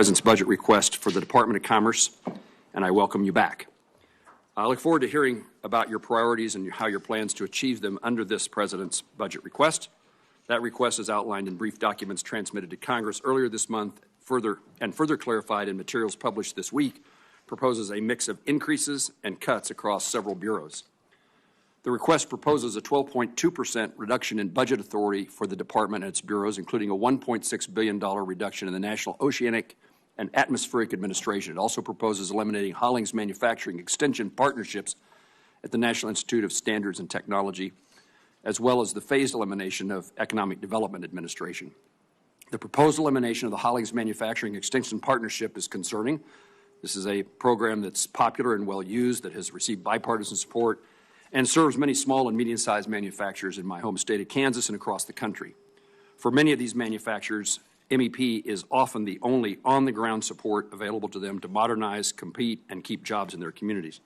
President's budget request for the Department of Commerce, and I welcome you back. I look forward to hearing about your priorities and how your plans to achieve them under this President's budget request. That request is outlined in brief documents transmitted to Congress earlier this month, further clarified in materials published this week, proposes a mix of increases and cuts across several bureaus. The request proposes a 12.2% reduction in budget authority for the department and its bureaus, including a $1.6 billion reduction in the National Oceanic and Atmospheric Administration. It also proposes eliminating Hollings Manufacturing Extension partnerships at the National Institute of Standards and Technology, as well as the phased elimination of Economic Development Administration. The proposed elimination of the Hollings Manufacturing Extension Partnership is concerning. This is a program that's popular and well used, that has received bipartisan support, and serves many small and medium-sized manufacturers in my home state of Kansas and across the country. For many of these manufacturers, MEP is often the only on-the-ground support available to them to modernize, compete, and keep jobs in their communities.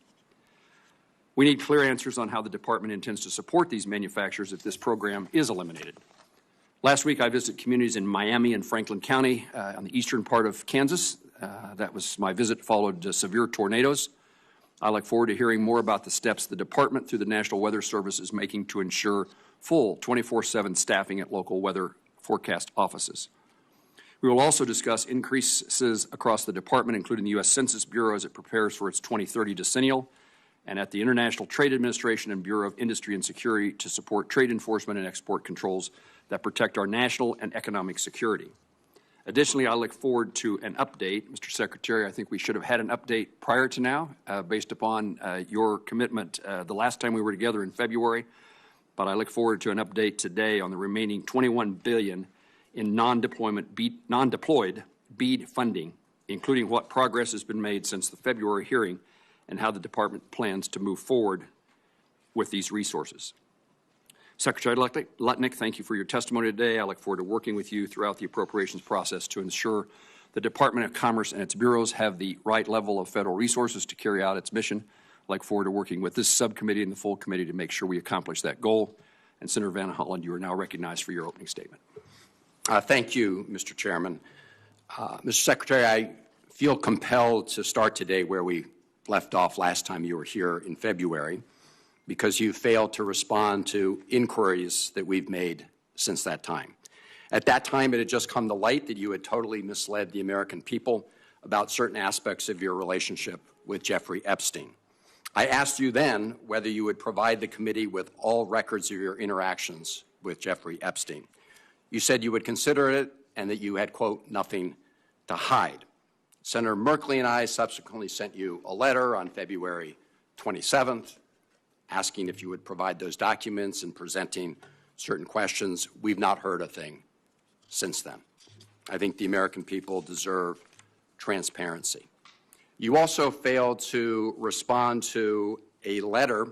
We need clear answers on how the department intends to support these manufacturers if this program is eliminated. Last week, I visited communities in Miami and Franklin County on the eastern part of Kansas. That was my visit followed severe tornadoes. I look forward to hearing more about the steps the department through the National Weather Service is making to ensure full 24/7 staffing at local weather forecast offices. We will also discuss increases across the department, including the U.S. Census Bureau as it prepares for its 2030 decennial, and at the International Trade Administration and Bureau of Industry and Security to support trade enforcement and export controls that protect our national and economic security. Additionally, I look forward to an update. Mr. Secretary, I think we should have had an update prior to now based upon your commitment the last time we were together in February, but I look forward to an update today on the remaining $21 billion in non-deployed BEAD funding, including what progress has been made since the February hearing and how the department plans to move forward with these resources. Secretary Lutnick, thank you for your testimony today. I look forward to working with you throughout the appropriations process to ensure the Department of Commerce and its bureaus have the right level of federal resources to carry out its mission. I look forward to working with this subcommittee and the full committee to make sure we accomplish that goal. And Senator Van Hollen, you are now recognized for your opening statement. Thank you, Mr. Chairman. Mr. Secretary, I feel compelled to start today where we left off last time you were here in February, because you failed to respond to inquiries that we've made since that time. At that time, it had just come to light that you had totally misled the American people about certain aspects of your relationship with Jeffrey Epstein. I asked you then whether you would provide the committee with all records of your interactions with Jeffrey Epstein. You said you would consider it and that you had, quote, nothing to hide. Senator Merkley and I subsequently sent you a letter on February 27th asking if you would provide those documents and presenting certain questions. We've not heard a thing since then. I think the American people deserve transparency. You also failed to respond to a letter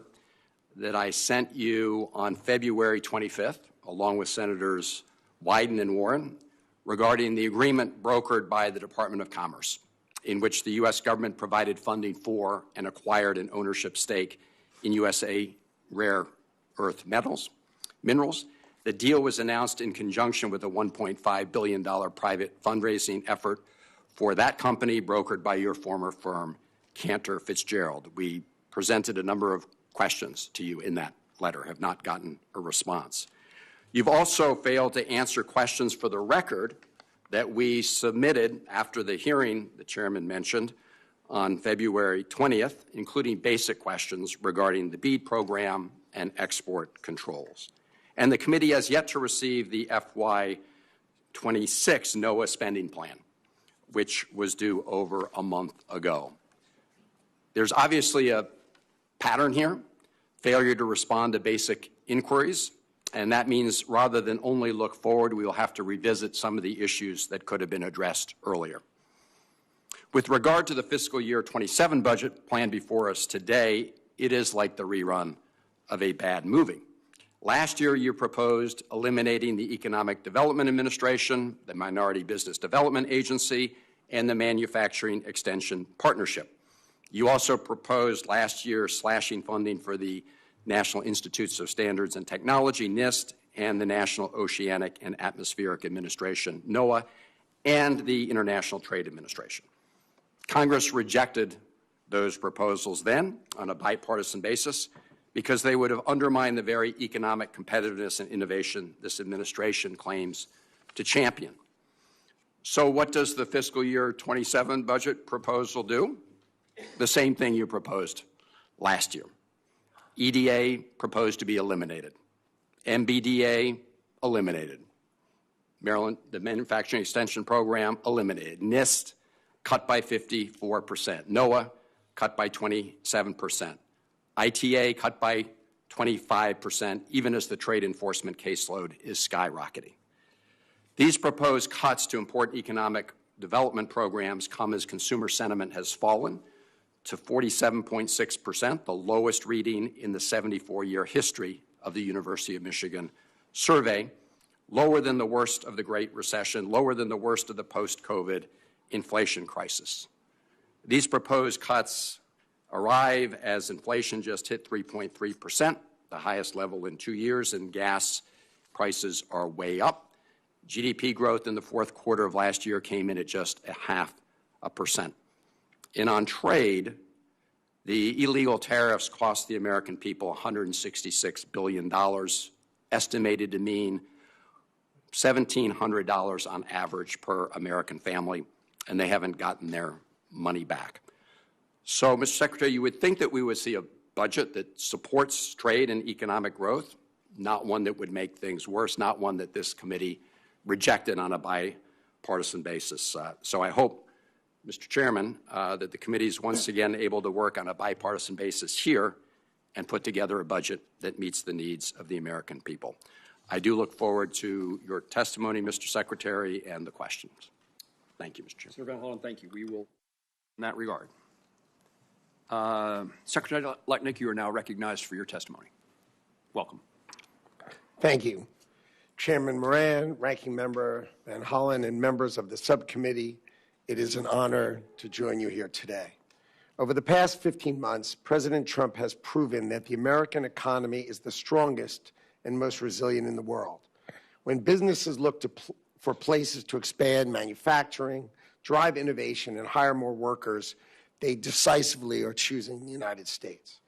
that I sent you on February 25th, along with Senators Wyden and Warren, regarding the agreement brokered by the Department of Commerce, in which the U.S. government provided funding for and acquired an ownership stake in USA Rare Earth Minerals. The deal was announced in conjunction with a $1.5 billion private fundraising effort for that company, brokered by your former firm, Cantor Fitzgerald. We presented a number of questions to you in that letter, have not gotten a response. You've also failed to answer questions for the record that we submitted after the hearing the chairman mentioned on February 20th, including basic questions regarding the BEAD program and export controls. And the committee has yet to receive the FY26 NOAA spending plan, which was due over a month ago. There's obviously a pattern here, failure to respond to basic inquiries, and that means rather than only look forward, we will have to revisit some of the issues that could have been addressed earlier. With regard to the fiscal year 27 budget plan before us today, it is like the rerun of a bad movie. Last year, you proposed eliminating the Economic Development Administration, the Minority Business Development Agency, and the Manufacturing Extension Partnership. You also proposed last year slashing funding for the National Institutes of Standards and Technology, NIST, and the National Oceanic and Atmospheric Administration, NOAA, and the International Trade Administration. Congress rejected those proposals then on a bipartisan basis because they would have undermined the very economic competitiveness and innovation this administration claims to champion. So what does the fiscal year 27 budget proposal do? The same thing you proposed last year. EDA proposed to be eliminated. MBDA eliminated. Maryland, the Manufacturing Extension Program, eliminated. NIST, cut by 54%. NOAA, cut by 27%. ITA, cut by 25%, even as the trade enforcement caseload is skyrocketing. These proposed cuts to important economic development programs come as consumer sentiment has fallen to 47.6%, the lowest reading in the 74-year history of the University of Michigan survey, lower than the worst of the Great Recession, lower than the worst of the post-COVID inflation crisis. These proposed cuts arrive as inflation just hit 3.3%, the highest level in 2 years, and gas prices are way up. GDP growth in the fourth quarter of last year came in at just 0.5%. And on trade, the illegal tariffs cost the American people $166 billion, estimated to mean $1,700 on average per American family, and they haven't gotten their money back. So, Mr. Secretary, you would think that we would see a budget that supports trade and economic growth, not one that would make things worse, not one that this committee rejected on a bipartisan basis. So I hope, Mr. Chairman, that the committee is once again able to work on a bipartisan basis here and put together a budget that meets the needs of the American people. I do look forward to your testimony, Mr. Secretary, and the questions. Thank you, Mr. Chairman. Senator Van Hollen, thank you. We will, in that regard. Secretary Lutnick, you are now recognized for your testimony. Welcome. Thank you. Chairman Moran, Ranking Member Van Hollen, and members of the subcommittee, it is an honor to join you here today. Over the past 15 months, President Trump has proven that the American economy is the strongest and most resilient in the world. When businesses look for places to expand manufacturing, drive innovation, and hire more workers, they decisively are choosing the United States.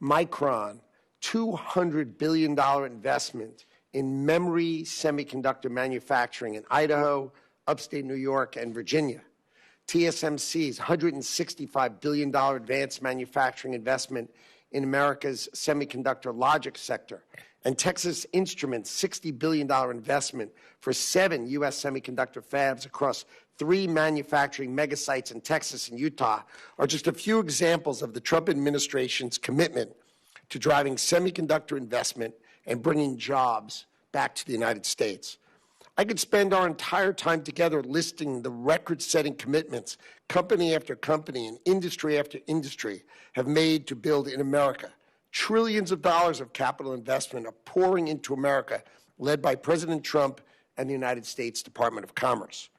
Micron, $200 billion investment in memory semiconductor manufacturing in Idaho, upstate New York, and Virginia. TSMC's $165 billion advanced manufacturing investment in America's semiconductor logic sector, and Texas Instruments' $60 billion investment for 7 U.S. semiconductor fabs across 3 manufacturing megasites in Texas and Utah are just a few examples of the Trump administration's commitment to driving semiconductor investment and bringing jobs back to the United States. I could spend our entire time together listing the record-setting commitments company after company and industry after industry have made to build in America. Trillions of dollars of capital investment are pouring into America, led by President Trump and the United States Department of Commerce.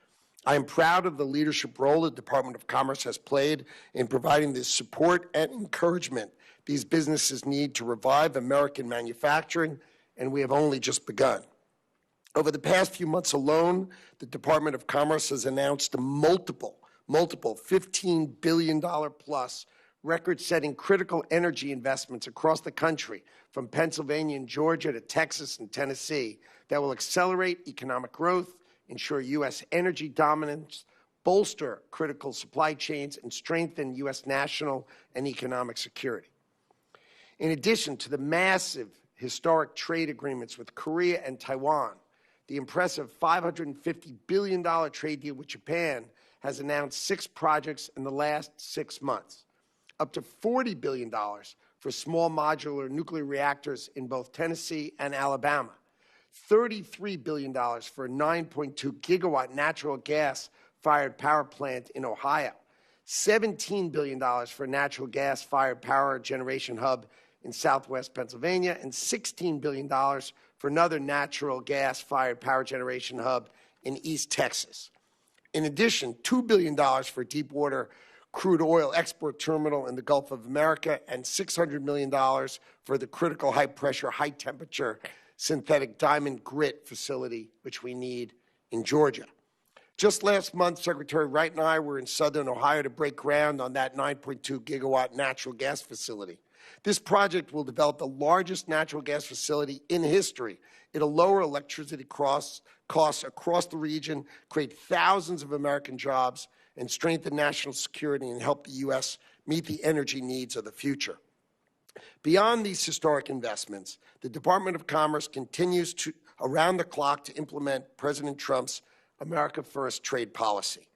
I am proud of the leadership role the Department of Commerce has played in providing the support and encouragement these businesses need to revive American manufacturing, and we have only just begun. Over the past few months alone, the Department of Commerce has announced multiple $15 billion plus record-setting critical energy investments across the country, from Pennsylvania and Georgia to Texas and Tennessee, that will accelerate economic growth, ensure U.S. energy dominance, bolster critical supply chains, and strengthen U.S. national and economic security. In addition to the massive historic trade agreements with Korea and Taiwan, the impressive $550 billion trade deal with Japan has announced 6 projects in the last 6 months, up to $40 billion for small modular nuclear reactors in both Tennessee and Alabama, $33 billion for a 9.2 gigawatt natural gas-fired power plant in Ohio, $17 billion for a natural gas-fired power generation hub in southwest Pennsylvania, and $16 billion for another natural gas-fired power generation hub in East Texas. In addition, $2 billion for a deep-water crude oil export terminal in the Gulf of America, and $600 million for the critical high-pressure, high-temperature synthetic diamond grit facility, which we need in Georgia. Just last month, Secretary Wright and I were in southern Ohio to break ground on that 9.2 gigawatt natural gas facility. This project will develop the largest natural gas facility in history. It'll lower electricity costs across the region, create thousands of American jobs, and strengthen national security and help the U.S. meet the energy needs of the future. Beyond these historic investments, the Department of Commerce continues to, around the clock, to implement President Trump's America First trade policy.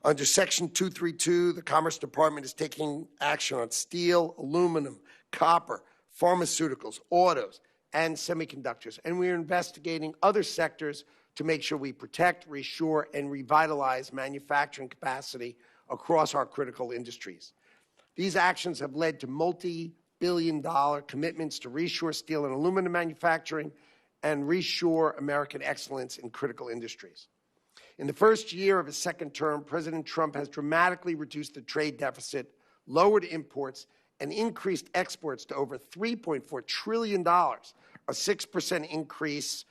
Under Section 232, the Commerce Department is taking action on steel, aluminum, copper, pharmaceuticals, autos, and semiconductors. And we are investigating other sectors to make sure we protect, reshore, and revitalize manufacturing capacity across our critical industries. These actions have led to multi-billion-dollar commitments to reshore steel and aluminum manufacturing and reshore American excellence in critical industries. In the first year of his second term, President Trump has dramatically reduced the trade deficit, lowered imports, and increased exports to over $3.4 trillion, a 6% increase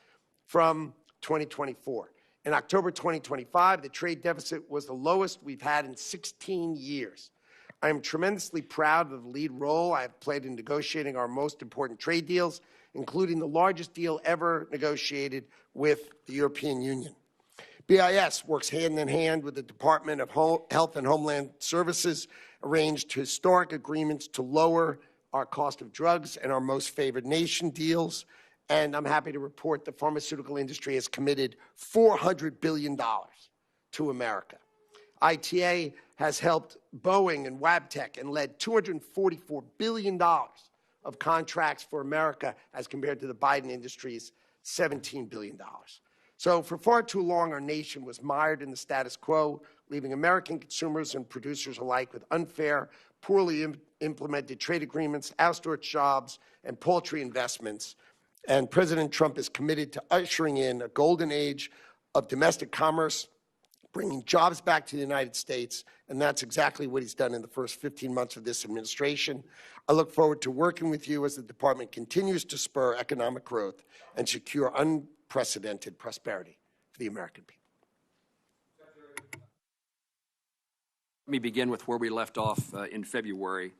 from 2024. In October 2025, the trade deficit was the lowest we've had in 16 years. I am tremendously proud of the lead role I have played in negotiating our most important trade deals, including the largest deal ever negotiated with the European Union. BIS works hand in hand with the Department of Health and Homeland Services, arranged historic agreements to lower our cost of drugs and our most favored nation deals. And I'm happy to report the pharmaceutical industry has committed $400 billion to America. ITA has helped Boeing and Wabtec and led $244 billion of contracts for America as compared to the Biden industry's $17 billion. So for far too long, our nation was mired in the status quo, leaving American consumers and producers alike with unfair, poorly implemented trade agreements, outsourced jobs, and paltry investments. And President Trump is committed to ushering in a golden age of domestic commerce, bringing jobs back to the United States, and that's exactly what he's done in the first 15 months of this administration. I look forward to working with you as the department continues to spur economic growth and secure unprecedented prosperity for the American people. Let me begin with where we left off in February.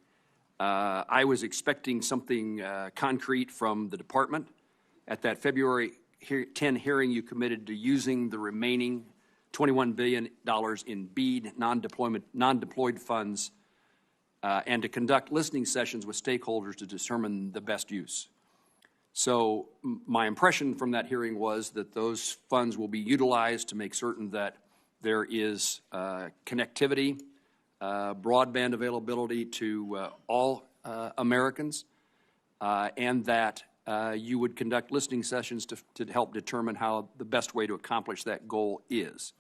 I was expecting something concrete from the department. At that February 10 hearing, you committed to using the remaining $21 billion in BEAD, non-deployed funds, and to conduct listening sessions with stakeholders to determine the best use. So my impression from that hearing was that those funds will be utilized to make certain that there is connectivity, broadband availability to all Americans, and that you would conduct listening sessions to help determine how the best way to accomplish that goal is.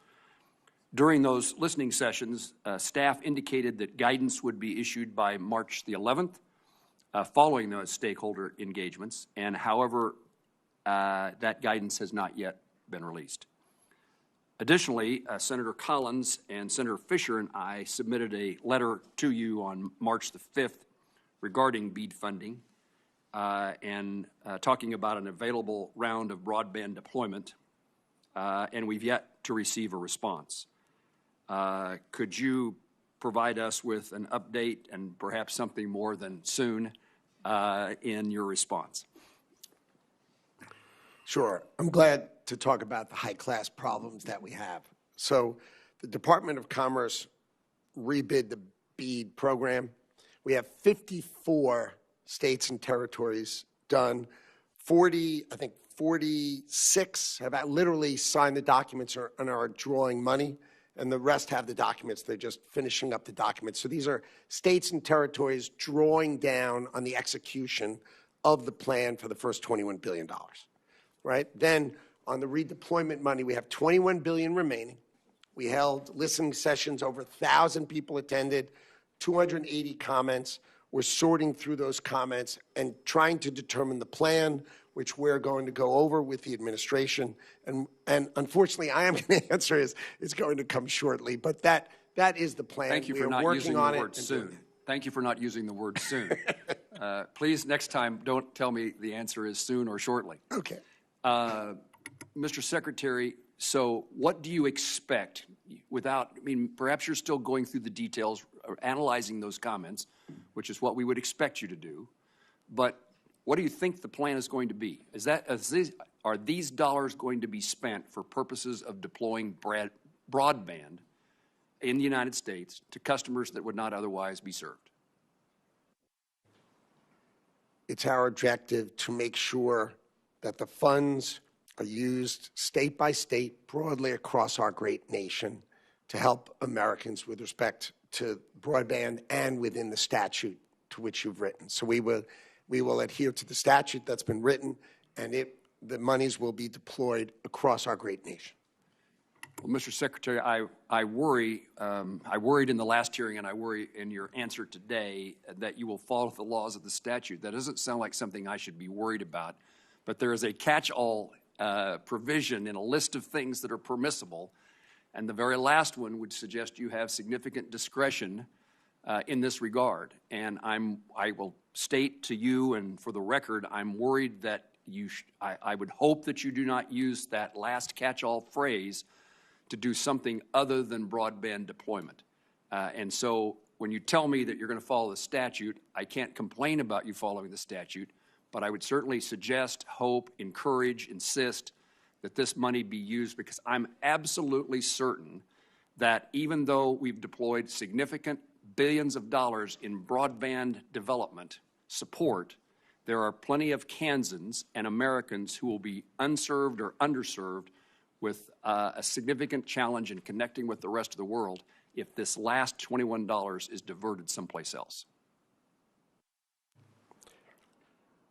During those listening sessions, staff indicated that guidance would be issued by March the 11th, following those stakeholder engagements, and however, that guidance has not yet been released. Additionally, Senator Collins and Senator Fisher and I submitted a letter to you on March the 5th regarding BEAD funding and talking about an available round of broadband deployment, and we've yet to receive a response. Could you provide us with an update and perhaps something more than soon in your response? Sure. I'm glad to talk about the high-class problems that we have. So the Department of Commerce rebid the BEAD program. We have 54 states and territories done. 46 have literally signed the documents and are drawing money, and the rest have the documents. They're just finishing up the documents. So these are states and territories drawing down on the execution of the plan for the first $21 billion, right? Then on the redeployment money, we have $21 billion remaining. We held listening sessions, over 1,000 people attended, 280 comments. We're sorting through those comments and trying to determine the plan, which we're going to go over with the administration. And unfortunately, I am going to answer is it's going to come shortly, but that is the plan. Thank you for not using the word soon. Thank you for not using the word soon. Please, next time, don't tell me the answer is soon or shortly. Okay. Mr. Secretary, so what do you expect? without, I mean, perhaps you're still going through the details or analyzing those comments, which is what we would expect you to do. But what do you think the plan is going to be? Are these dollars going to be spent for purposes of deploying broadband in the United States to customers that would not otherwise be served? It's our objective to make sure that the funds are used state by state, broadly across our great nation, to help Americans with respect to broadband and within the statute to which you've written. So we will adhere to the statute that's been written, and the monies will be deployed across our great nation. Well, Mr. Secretary, I worried in the last hearing, and I worry in your answer today that you will follow the laws of the statute. That doesn't sound like something I should be worried about, but there is a catch-all provision in a list of things that are permissible, and the very last one would suggest you have significant discretion in this regard. And I will state to you, and for the record, I'm worried that I would hope that you do not use that last catch-all phrase to do something other than broadband deployment. And so when you tell me that you're going to follow the statute, I can't complain about you following the statute, but I would certainly suggest, hope, encourage, insist that this money be used, because I'm absolutely certain that even though we've deployed significant billions of dollars in broadband development support, there are plenty of Kansans and Americans who will be unserved or underserved with a significant challenge in connecting with the rest of the world if this last $21 is diverted someplace else.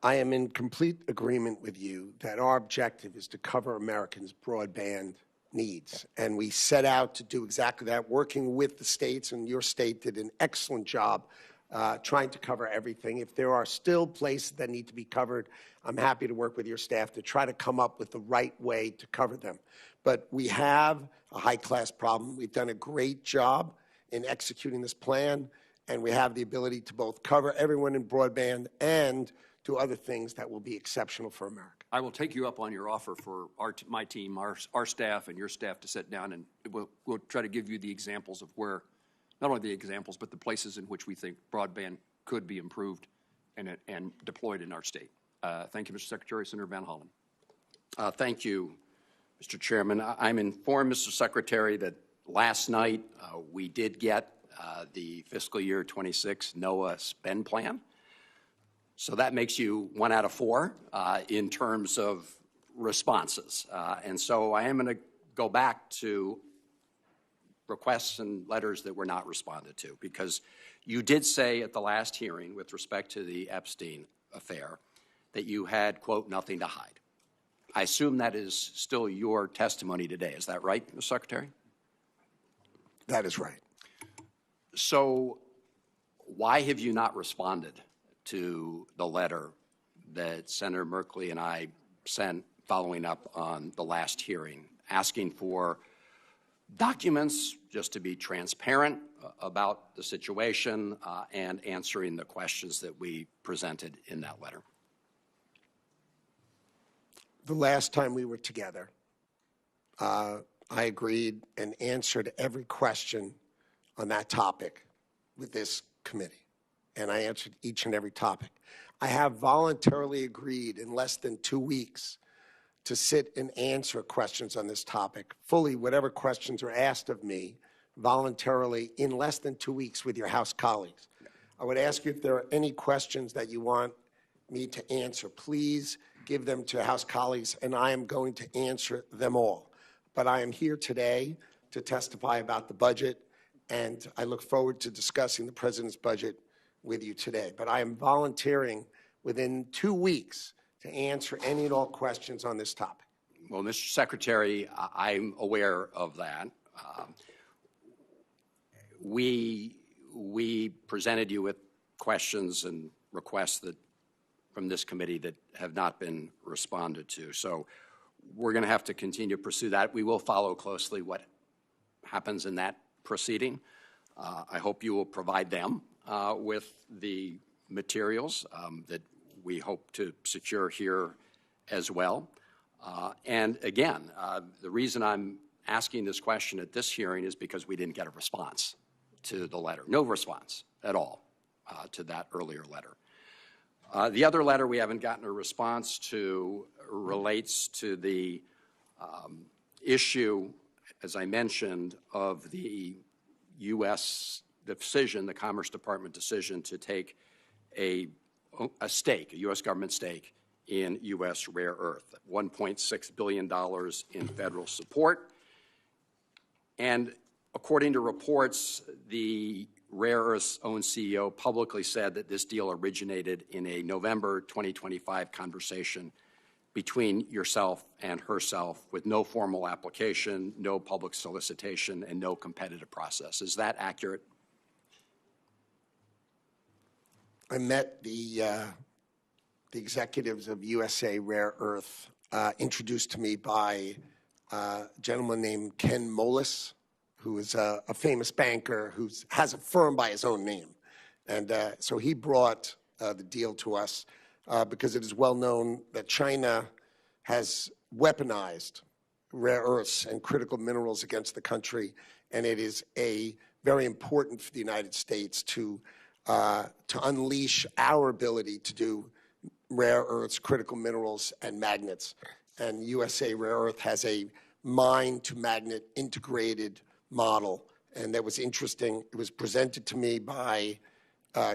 I am in complete agreement with you that our objective is to cover Americans' broadband needs. And we set out to do exactly that, working with the states, and your state did an excellent job trying to cover everything. If there are still places that need to be covered, I'm happy to work with your staff to try to come up with the right way to cover them. But we have a high-class problem. We've done a great job in executing this plan, and we have the ability to both cover everyone in broadband and do other things that will be exceptional for America. I will take you up on your offer for my team, our staff, and your staff to sit down, and we'll try to give you the examples of where, not only the examples, but the places in which we think broadband could be improved and deployed in our state. Thank you, Mr. Secretary. Senator Van Hollen. Thank you, Mr. Chairman. I'm informed, Mr. Secretary, that last night we did get the fiscal year 26 NOAA spend plan. So that makes you 1 out of 4 in terms of responses. And so I am going to go back to requests and letters that were not responded to, because you did say at the last hearing with respect to the Epstein affair that you had, quote, nothing to hide. I assume that is still your testimony today. Is that right, Mr. Secretary? That is right. So why have you not responded to the letter that Senator Merkley and I sent following up on the last hearing, asking for documents just to be transparent about the situation and answering the questions that we presented in that letter? The last time we were together, I agreed and answered every question on that topic with this committee. And I answered each and every topic. I have voluntarily agreed in less than 2 weeks to sit and answer questions on this topic, fully whatever questions are asked of me, voluntarily in less than 2 weeks with your House colleagues. I would ask you if there are any questions that you want me to answer. Please give them to House colleagues, and I am going to answer them all. But I am here today to testify about the budget, and I look forward to discussing the President's budget with you today. But I am volunteering within 2 weeks to answer any and all questions on this topic. Well, Mr. Secretary, I'm aware of that. We presented you with questions and requests from this committee that have not been responded to. So we're going to have to continue to pursue that. We will follow closely what happens in that proceeding. I hope you will provide them with the materials that we hope to secure here as well. And again, the reason I'm asking this question at this hearing is because we didn't get a response to the letter. No response at all to that earlier letter. The other letter we haven't gotten a response to relates to the issue, as I mentioned, of the U.S. decision, the Commerce Department decision to take a stake, a U.S. government stake in U.S. rare earth, $1.6 billion in federal support. And according to reports, the Rare Earth's own CEO publicly said that this deal originated in a November 2025 conversation between yourself and herself with no formal application, no public solicitation, and no competitive process. Is that accurate? I met the executives of USA Rare Earth, introduced to me by a gentleman named Ken Moelis, who is a famous banker who has a firm by his own name. And so he brought the deal to us because it is well known that China has weaponized rare earths and critical minerals against the country, and it is very important for the United States to unleash our ability to do rare earths, critical minerals, and magnets. And USA Rare Earth has a mine-to-magnet integrated model, and that was interesting. It was presented to me by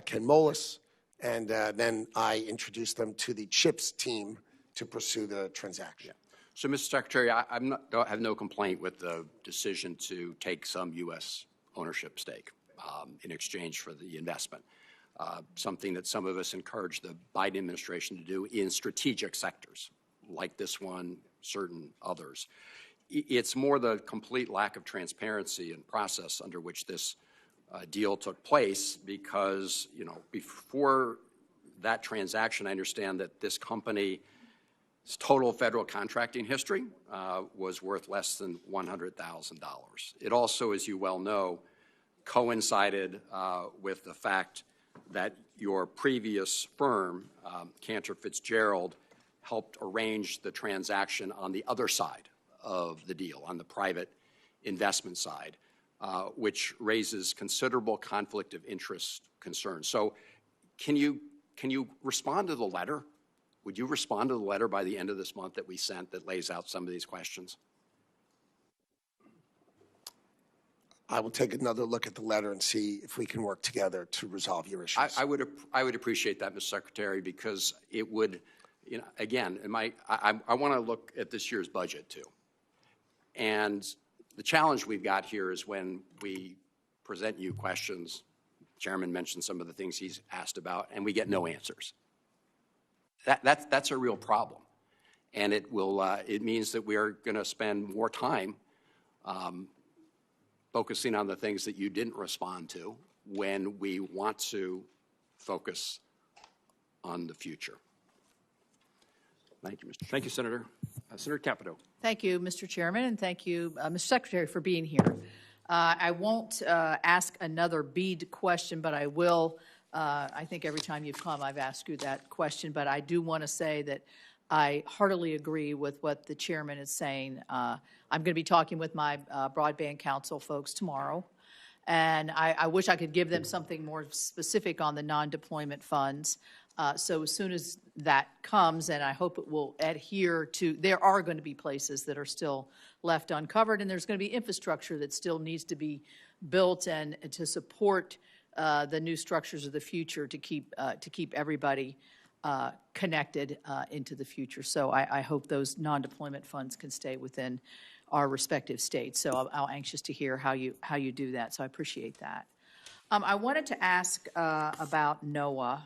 Ken Moelis, and then I introduced them to the CHIPS team to pursue the transaction. Yeah. So, Mr. Secretary, I have no complaint with the decision to take some U.S. ownership stake in exchange for the investment, something that some of us encourage the Biden administration to do in strategic sectors, like this one, certain others. It's more the complete lack of transparency and process under which this deal took place because, you know, before that transaction, I understand that this company's total federal contracting history was worth less than $100,000. It also, as you well know, coincided with the fact that your previous firm, Cantor Fitzgerald, helped arrange the transaction on the other side of the deal, on the private investment side, which raises considerable conflict of interest concerns. So can you respond to the letter? Would you respond to the letter by the end of this month that we sent that lays out some of these questions? I will take another look at the letter and see if we can work together to resolve your issues. I would appreciate that, Mr. Secretary, because it would, you know, again, I want to look at this year's budget too. And the challenge we've got here is when we present you questions, the Chairman mentioned some of the things he's asked about, and we get no answers. That's a real problem. And it means that we are going to spend more time focusing on the things that you didn't respond to when we want to focus on the future. Thank you, Mr. Chairman. Thank you, Senator. Senator Capito. Thank you, Mr. Chairman, and thank you, Mr. Secretary, for being here. I won't ask another bead question, but I will. I think every time you've come, I've asked you that question, but I do want to say that I heartily agree with what the chairman is saying. I'm going to be talking with my Broadband Council folks tomorrow, and I wish I could give them something more specific on the non-deployment funds. So as soon as that comes, and I hope it will adhere to, there are going to be places that are still left uncovered, and there's going to be infrastructure that still needs to be built and to support the new structures of the future to keep everybody connected into the future. So I hope those non-deployment funds can stay within our respective states. So I'm anxious to hear how you do that. So I appreciate that. I wanted to ask about NOAA.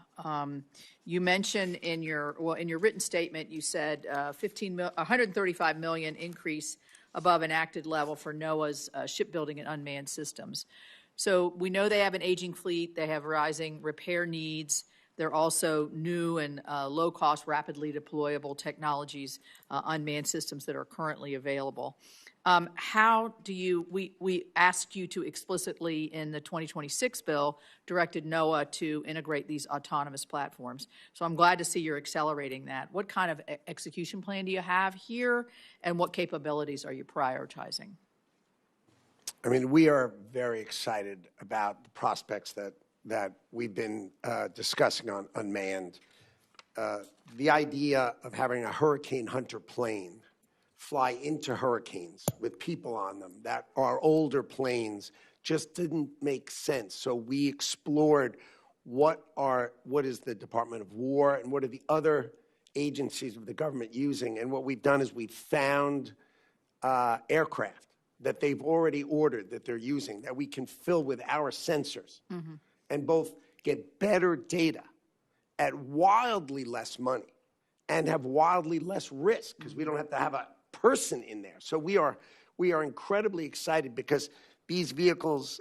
You mentioned in your written statement, you said $135 million increase above enacted level for NOAA's shipbuilding and unmanned systems. So we know they have an aging fleet. They have rising repair needs. They're also new and low-cost, rapidly deployable technologies, unmanned systems that are currently available. How do you, we asked you to explicitly in the 2026 bill, directed NOAA to integrate these autonomous platforms. So I'm glad to see you're accelerating that. What kind of execution plan do you have here, and what capabilities are you prioritizing? I mean, we are very excited about the prospects that we've been discussing on unmanned. The idea of having a hurricane hunter plane fly into hurricanes with people on them that are older planes just didn't make sense. So we explored what is the Department of War and what are the other agencies of the government using. And what we've done is we've found aircraft that they've already ordered that they're using that we can fill with our sensors and both get better data at wildly less money and have wildly less risk because we don't have to have a person in there. So we are incredibly excited because these vehicles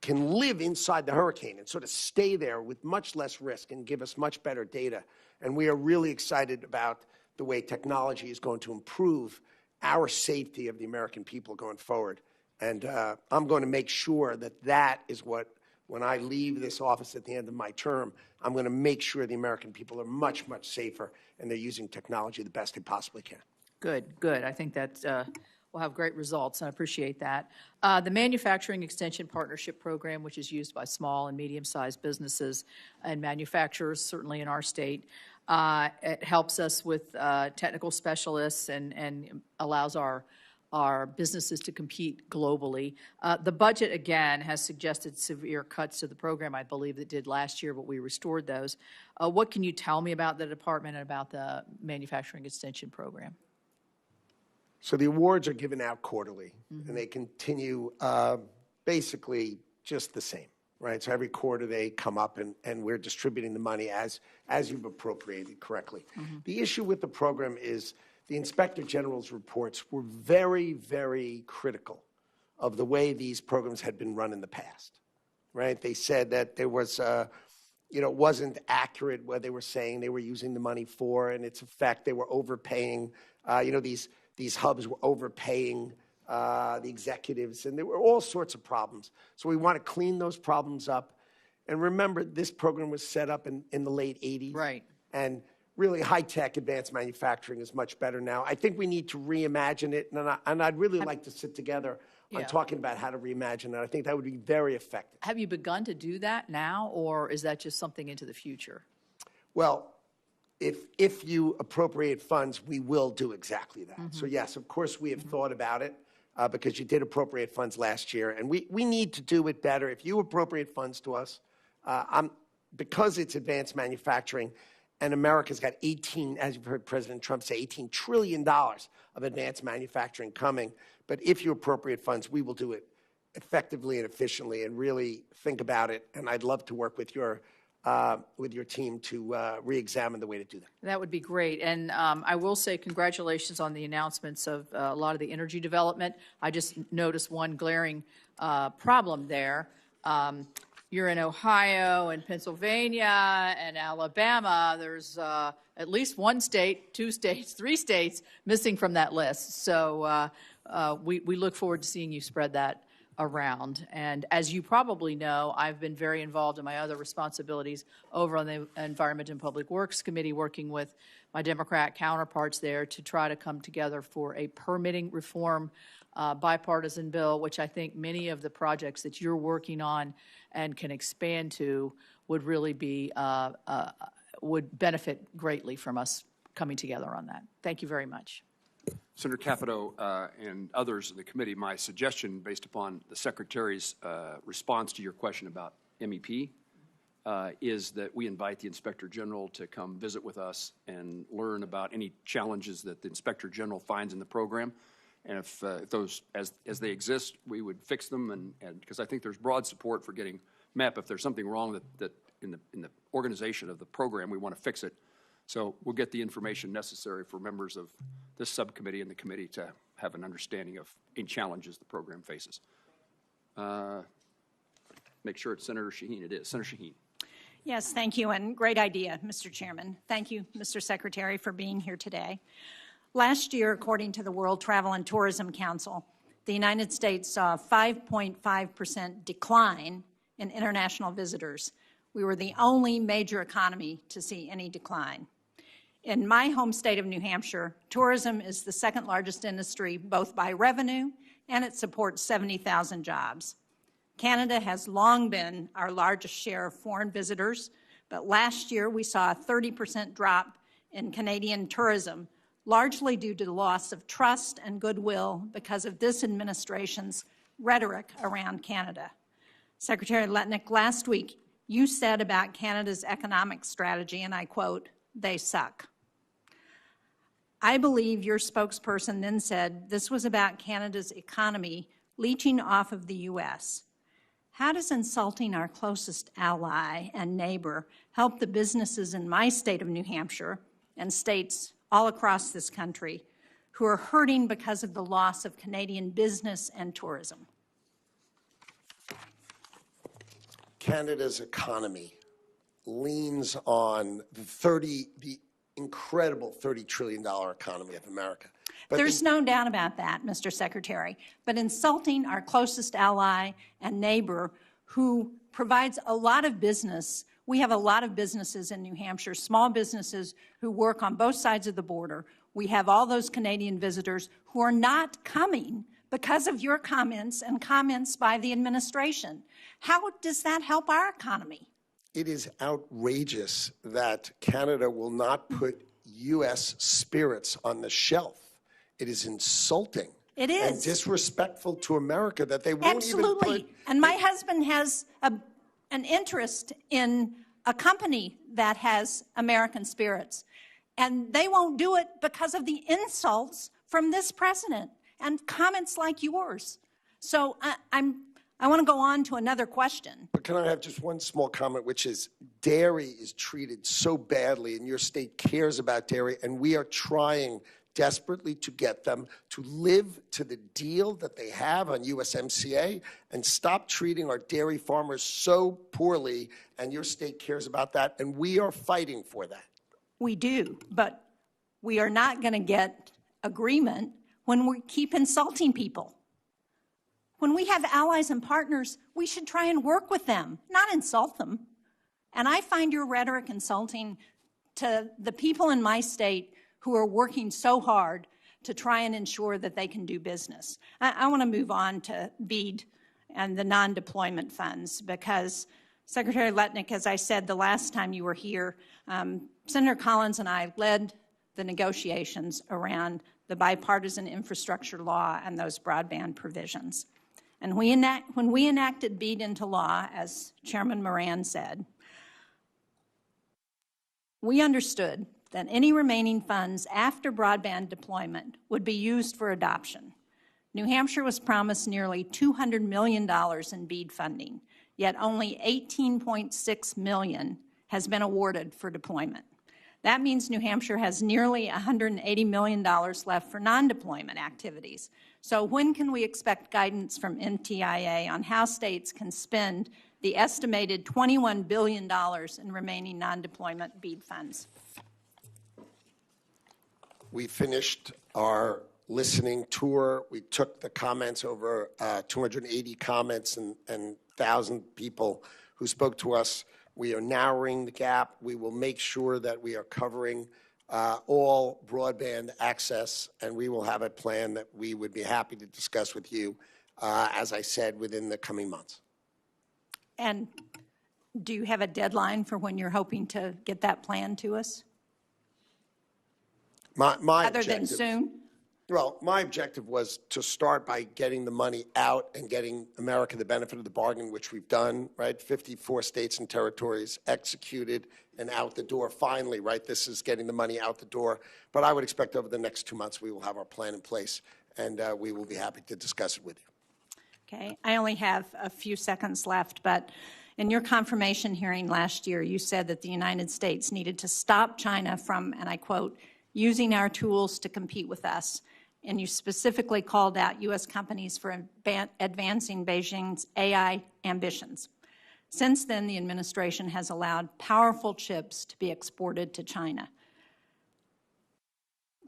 can live inside the hurricane and sort of stay there with much less risk and give us much better data. And we are really excited about the way technology is going to improve our safety of the American people going forward. And I'm going to make sure that is what, when I leave this office at the end of my term, I'm going to make sure the American people are much, much safer and they're using technology the best they possibly can. Good, good. I think that will have great results, and I appreciate that. The Manufacturing Extension Partnership Program, which is used by small and medium-sized businesses and manufacturers, certainly in our state, it helps us with technical specialists and allows our businesses to compete globally. The budget, again, has suggested severe cuts to the program, I believe, that did last year, but we restored those. What can you tell me about the department and about the Manufacturing Extension Program? So the awards are given out quarterly, and they continue basically just the same, right? So every quarter they come up, and we're distributing the money as you've appropriated correctly. The issue with the program is the Inspector General's reports were very, very critical of the way these programs had been run in the past, right? They said that there was, it wasn't accurate what they were saying they were using the money for, and its effect, they were overpaying, these hubs were overpaying the executives, and there were all sorts of problems. So we want to clean those problems up. And remember, this program was set up in the late 80s. Right. And really high-tech advanced manufacturing is much better now. I think we need to reimagine it, and I'd really like to sit together on talking about how to reimagine it. I think that would be very effective. Have you begun to do that now, or is that just something into the future? Well, if you appropriate funds, we will do exactly that. So yes, of course, we have thought about it because you did appropriate funds last year, and we need to do it better. If you appropriate funds to us, because it's advanced manufacturing, and America's got 18, as you've heard President Trump say, $18 trillion of advanced manufacturing coming. But if you appropriate funds, we will do it effectively and efficiently and really think about it. And I'd love to work with your team to re-examine the way to do that. That would be great. And I will say congratulations on the announcements of a lot of the energy development. I just noticed one glaring problem there. You're in Ohio and Pennsylvania and Alabama. There's at least one state, 2 states, 3 states missing from that list. So we look forward to seeing you spread that around. And as you probably know, I've been very involved in my other responsibilities over on the Environment and Public Works Committee, working with my Democrat counterparts there to try to come together for a permitting reform bipartisan bill, which I think many of the projects that you're working on and can expand to would really be, would benefit greatly from us coming together on that. Thank you very much. Senator Capito and others in the committee, my suggestion based upon the Secretary's response to your question about MEP is that we invite the Inspector General to come visit with us and learn about any challenges that the Inspector General finds in the program. And if those, as they exist, we would fix them, and because I think there's broad support for getting MEP. If there's something wrong that in the organization of the program, we want to fix it. So we'll get the information necessary for members of this subcommittee and the committee to have an understanding of any challenges the program faces. Make sure it's Senator Shaheen. It is. Senator Shaheen. Yes, thank you, and great idea, Mr. Chairman. Thank you, Mr. Secretary, for being here today. Last year, according to the World Travel and Tourism Council, the United States saw a 5.5% decline in international visitors. We were the only major economy to see any decline. In my home state of New Hampshire, tourism is the second largest industry, both by revenue and it supports 70,000 jobs. Canada has long been our largest share of foreign visitors, but last year we saw a 30% drop in Canadian tourism, largely due to the loss of trust and goodwill because of this administration's rhetoric around Canada. Secretary Lutnick, last week you said about Canada's economic strategy, and I quote, "They suck." I believe your spokesperson then said this was about Canada's economy leeching off of the U.S. How does insulting our closest ally and neighbor help the businesses in my state of New Hampshire and states all across this country who are hurting because of the loss of Canadian business and tourism? Canada's economy leans on the incredible $30 trillion economy of America. But there's no doubt about that, Mr. Secretary. But insulting our closest ally and neighbor who provides a lot of business, we have a lot of businesses in New Hampshire, small businesses who work on both sides of the border. We have all those Canadian visitors who are not coming because of your comments and comments by the administration. How does that help our economy? It is outrageous that Canada will not put U.S. spirits on the shelf. It is insulting. It is. And disrespectful to America that they won't Absolutely. even put... And my husband has an interest in a company that has American spirits. And they won't do it because of the insults from this president and comments like yours. So I want to go on to another question. But can I have just one small comment, which is dairy is treated so badly, and your state cares about dairy, and we are trying desperately to get them to live to the deal that they have on USMCA and stop treating our dairy farmers so poorly, and your state cares about that, and we are fighting for that. We do, but we are not going to get agreement when we keep insulting people. When we have allies and partners, we should try and work with them, not insult them. And I find your rhetoric insulting to the people in my state who are working so hard to try and ensure that they can do business. I want to move on to BEAD and the non-deployment funds because Secretary Lutnick, as I said the last time you were here, Senator Collins and I led the negotiations around the bipartisan infrastructure law and those broadband provisions. And when we enacted BEAD into law, as Chairman Moran said, we understood that any remaining funds after broadband deployment would be used for adoption. New Hampshire was promised nearly $200 million in BEAD funding, yet only $18.6 million has been awarded for deployment. That means New Hampshire has nearly $180 million left for non-deployment activities. So when can we expect guidance from NTIA on how states can spend the estimated $21 billion in remaining non-deployment BEAD funds? We finished our listening tour. We took the comments, over 280 comments and 1,000 people who spoke to us. We are narrowing the gap. We will make sure that we are covering all broadband access, and we will have a plan that we would be happy to discuss with you, as I said, within the coming months. And do you have a deadline for when you're hoping to get that plan to us? My Other than soon? Well, my objective was to start by getting the money out and getting America the benefit of the bargain, which we've done, right? 54 states and territories executed and out the door finally, right? This is getting the money out the door. But I would expect over the next 2 months we will have our plan in place, and we will be happy to discuss it with you. Okay. I only have a few seconds left, but in your confirmation hearing last year, you said that the United States needed to stop China from, and I quote, using our tools to compete with us. And you specifically called out U.S. companies for advancing Beijing's AI ambitions. Since then, the administration has allowed powerful chips to be exported to China.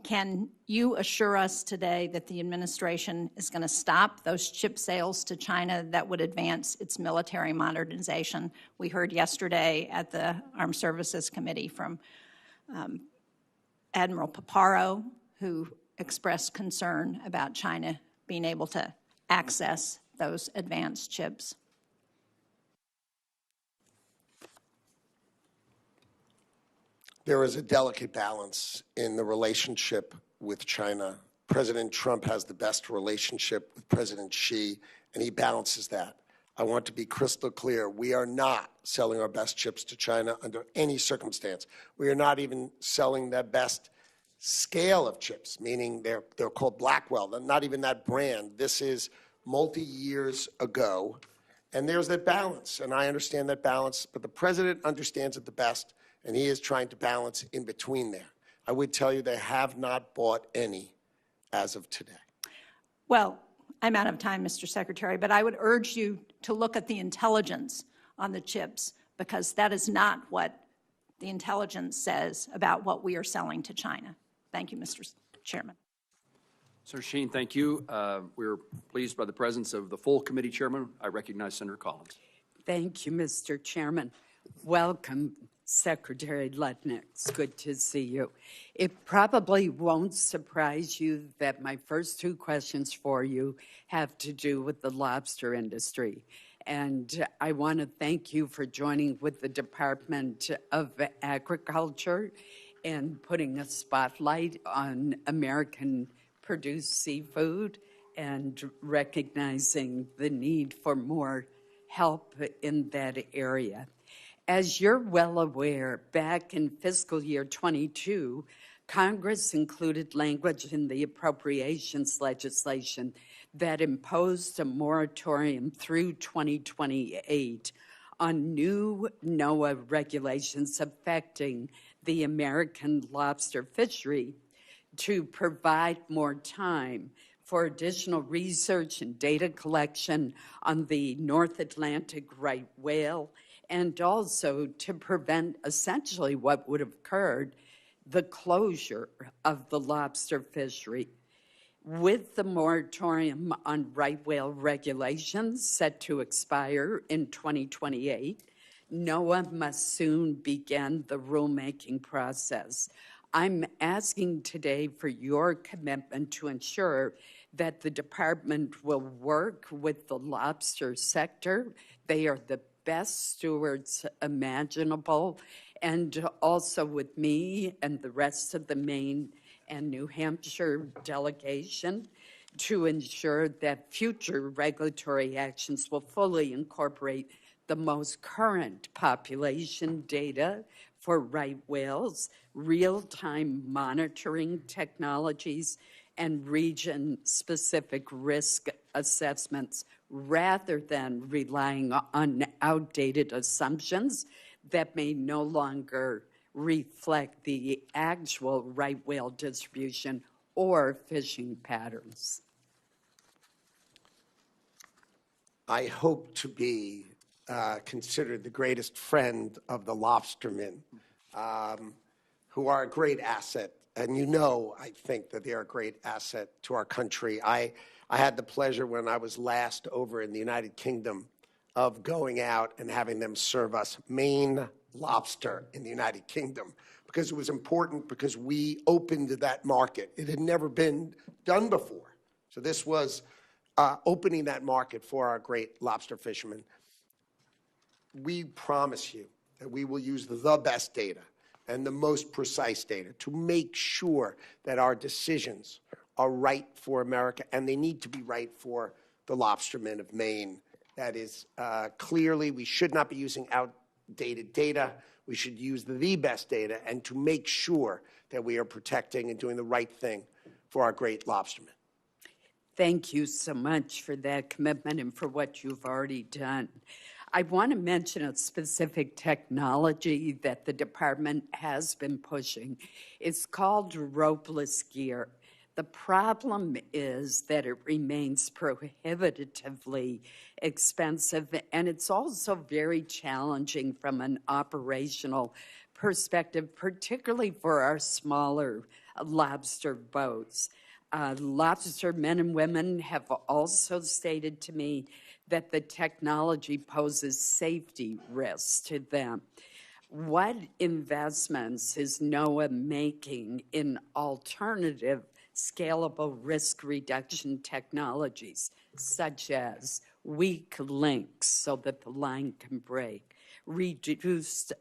Can you assure us today that the administration is going to stop those chip sales to China that would advance its military modernization? We heard yesterday at the Armed Services Committee from Admiral Paparo, who expressed concern about China being able to access those advanced chips? There is a delicate balance in the relationship with China. President Trump has the best relationship with President Xi, and he balances that. I want to be crystal clear. We are not selling our best chips to China under any circumstance. We are not even selling the best scale of chips, meaning they're called Blackwell. They're not even that brand. This is multi-years ago, and there's that balance, and I understand that balance, but the president understands it the best, and he is trying to balance in between there. I would tell you they have not bought any as of today. Well, I'm out of time, Mr. Secretary, but I would urge you to look at the intelligence on the chips, because that is not what the intelligence says about what we are selling to China. Thank you, Mr. Chairman. Senator Sheen, thank you. We're pleased by the presence of the full committee chairman. I recognize Senator Collins. Thank you, Mr. Chairman. Welcome, Secretary Lutnick. It's good to see you. It probably won't surprise you that my first two questions for you have to do with the lobster industry. And I want to thank you for joining with the Department of Agriculture and putting a spotlight on American-produced seafood and recognizing the need for more help in that area. As you're well aware, back in fiscal year 22, Congress included language in the appropriations legislation that imposed a moratorium through 2028 on new NOAA regulations affecting the American lobster fishery to provide more time for additional research and data collection on the North Atlantic right whale, and also to prevent essentially what would have occurred, the closure of the lobster fishery. With the moratorium on right whale regulations set to expire in 2028, NOAA must soon begin the rulemaking process. I'm asking today for your commitment to ensure that the department will work with the lobster sector. They are the best stewards imaginable, and also with me and the rest of the Maine and New Hampshire delegation to ensure that future regulatory actions will fully incorporate the most current population data for right whales, real-time monitoring technologies, and region-specific risk assessments rather than relying on outdated assumptions that may no longer reflect the actual right whale distribution or fishing patterns. I hope to be considered the greatest friend of the lobstermen, who are a great asset. And you know, I think that they are a great asset to our country. I had the pleasure when I was last over in the United Kingdom of going out and having them serve us Maine lobster in the United Kingdom, because it was important, because we opened that market. It had never been done before. So this was opening that market for our great lobster fishermen. We promise you that we will use the best data and the most precise data to make sure that our decisions are right for America, and they need to be right for the lobstermen of Maine. That is, clearly, we should not be using outdated data. We should use the best data, and to make sure that we are protecting and doing the right thing for our great lobstermen. Thank you so much for that commitment and for what you've already done. I want to mention a specific technology that the department has been pushing. It's called ropeless gear. The problem is that it remains prohibitively expensive, and it's also very challenging from an operational perspective, particularly for our smaller lobster boats. Lobster men and women have also stated to me that the technology poses safety risks to them. What investments is NOAA making in alternative scalable risk reduction technologies, such as weak links so that the line can break, reduced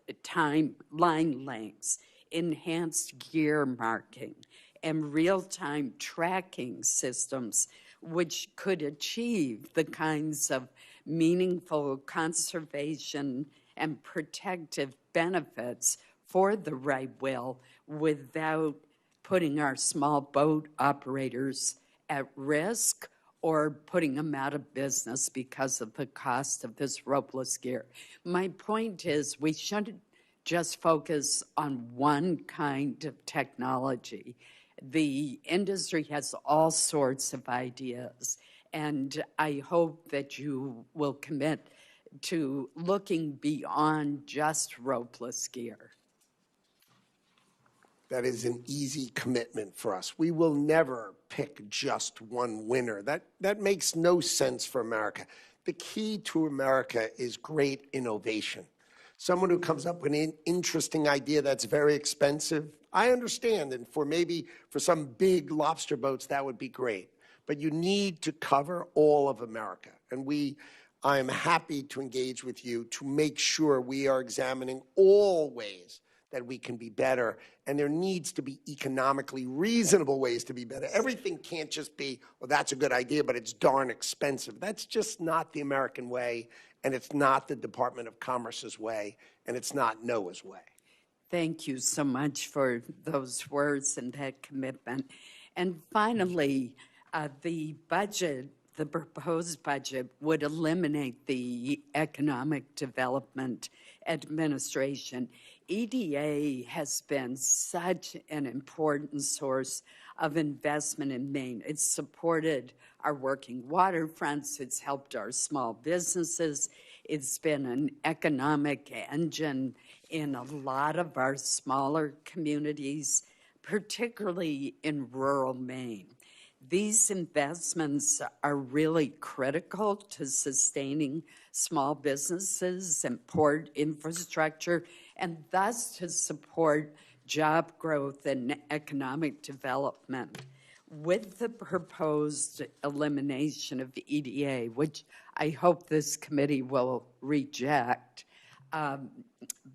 line lengths, enhanced gear marking, and real-time tracking systems, which could achieve the kinds of meaningful conservation and protective benefits for the right whale without putting our small boat operators at risk or putting them out of business because of the cost of this ropeless gear. My point is we shouldn't just focus on one kind of technology. The industry has all sorts of ideas, and I hope that you will commit to looking beyond just ropeless gear. That is an easy commitment for us. We will never pick just one winner. That makes no sense for America. The key to America is great innovation. Someone who comes up with an interesting idea that's very expensive, I understand, and maybe for some big lobster boats, that would be great. But you need to cover all of America. And I am happy to engage with you to make sure we are examining all ways that we can be better, and there needs to be economically reasonable ways to be better. Everything can't just be, well, that's a good idea, but it's darn expensive. That's just not the American way, and it's not the Department of Commerce's way, and it's not NOAA's way. Thank you so much for those words and that commitment. And finally, the proposed budget would eliminate the Economic Development Administration. EDA has been such an important source of investment in Maine. It's supported our working waterfronts. It's helped our small businesses. It's been an economic engine in a lot of our smaller communities, particularly in rural Maine. These investments are really critical to sustaining small businesses and port infrastructure, and thus to support job growth and economic development. With the proposed elimination of EDA, which I hope this committee will reject,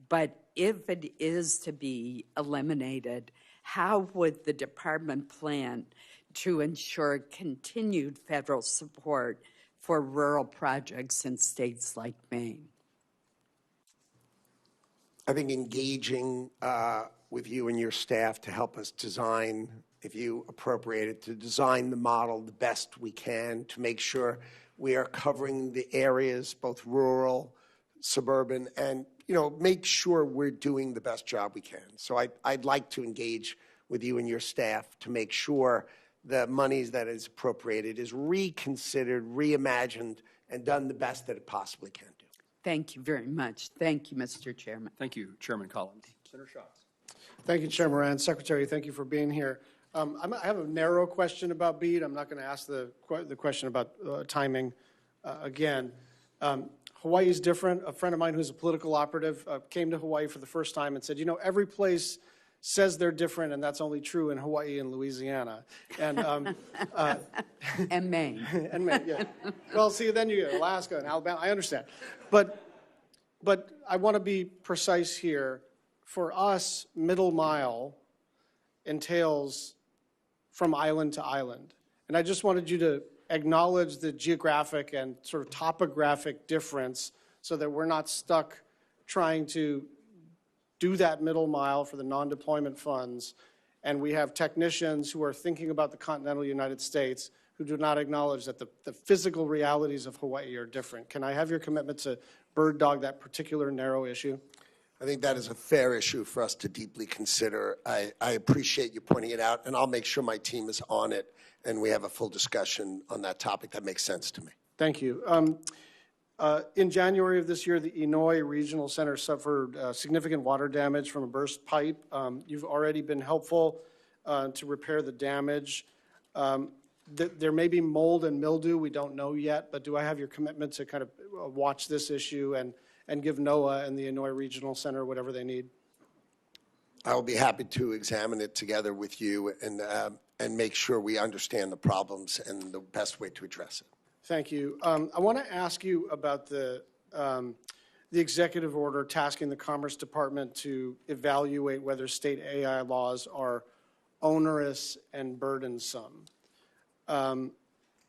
but if it is to be eliminated, how would the department plan to ensure continued federal support for rural projects in states like Maine? I think engaging with you and your staff to help us design, if you appropriate it, to design the model the best we can to make sure we are covering the areas, both rural, suburban, and make sure we're doing the best job we can. So I'd like to engage with you and your staff to make sure the monies that is appropriated is reconsidered, reimagined, and done the best that it possibly can do. Thank you very much. Thank you, Mr. Chairman. Thank you, Chairman Collins. Senator Schatz. Thank you, Chair Moran. Secretary, thank you for being here. I have a narrow question about BEAD. I'm not going to ask the question about timing again. Hawaii is different. A friend of mine who's a political operative came to Hawaii for the first time and said, every place says they're different, and that's only true in Hawaii and Louisiana. And and Maine. And Maine, yeah. Well, see, then you get Alaska and Alabama. I understand. But I want to be precise here. For us, middle mile entails from island to island. And I just wanted you to acknowledge the geographic and sort of topographic difference so that we're not stuck trying to do that middle mile for the non-deployment funds, and we have technicians who are thinking about the continental United States who do not acknowledge that the physical realities of Hawaii are different. Can I have your commitment to bird dog that particular narrow issue? I think that is a fair issue for us to deeply consider. I appreciate you pointing it out, and I'll make sure my team is on it and we have a full discussion on that topic. That makes sense to me. Thank you. In January of this year, the Inouye Regional Center suffered significant water damage from a burst pipe. You've already been helpful to repair the damage. There may be mold and mildew, we don't know yet, but do I have your commitment to kind of watch this issue and give NOAA and the Inouye Regional Center whatever they need? I will be happy to examine it together with you and make sure we understand the problems and the best way to address it. Thank you. I want to ask you about the executive order tasking the Commerce Department to evaluate whether state AI laws are onerous and burdensome. And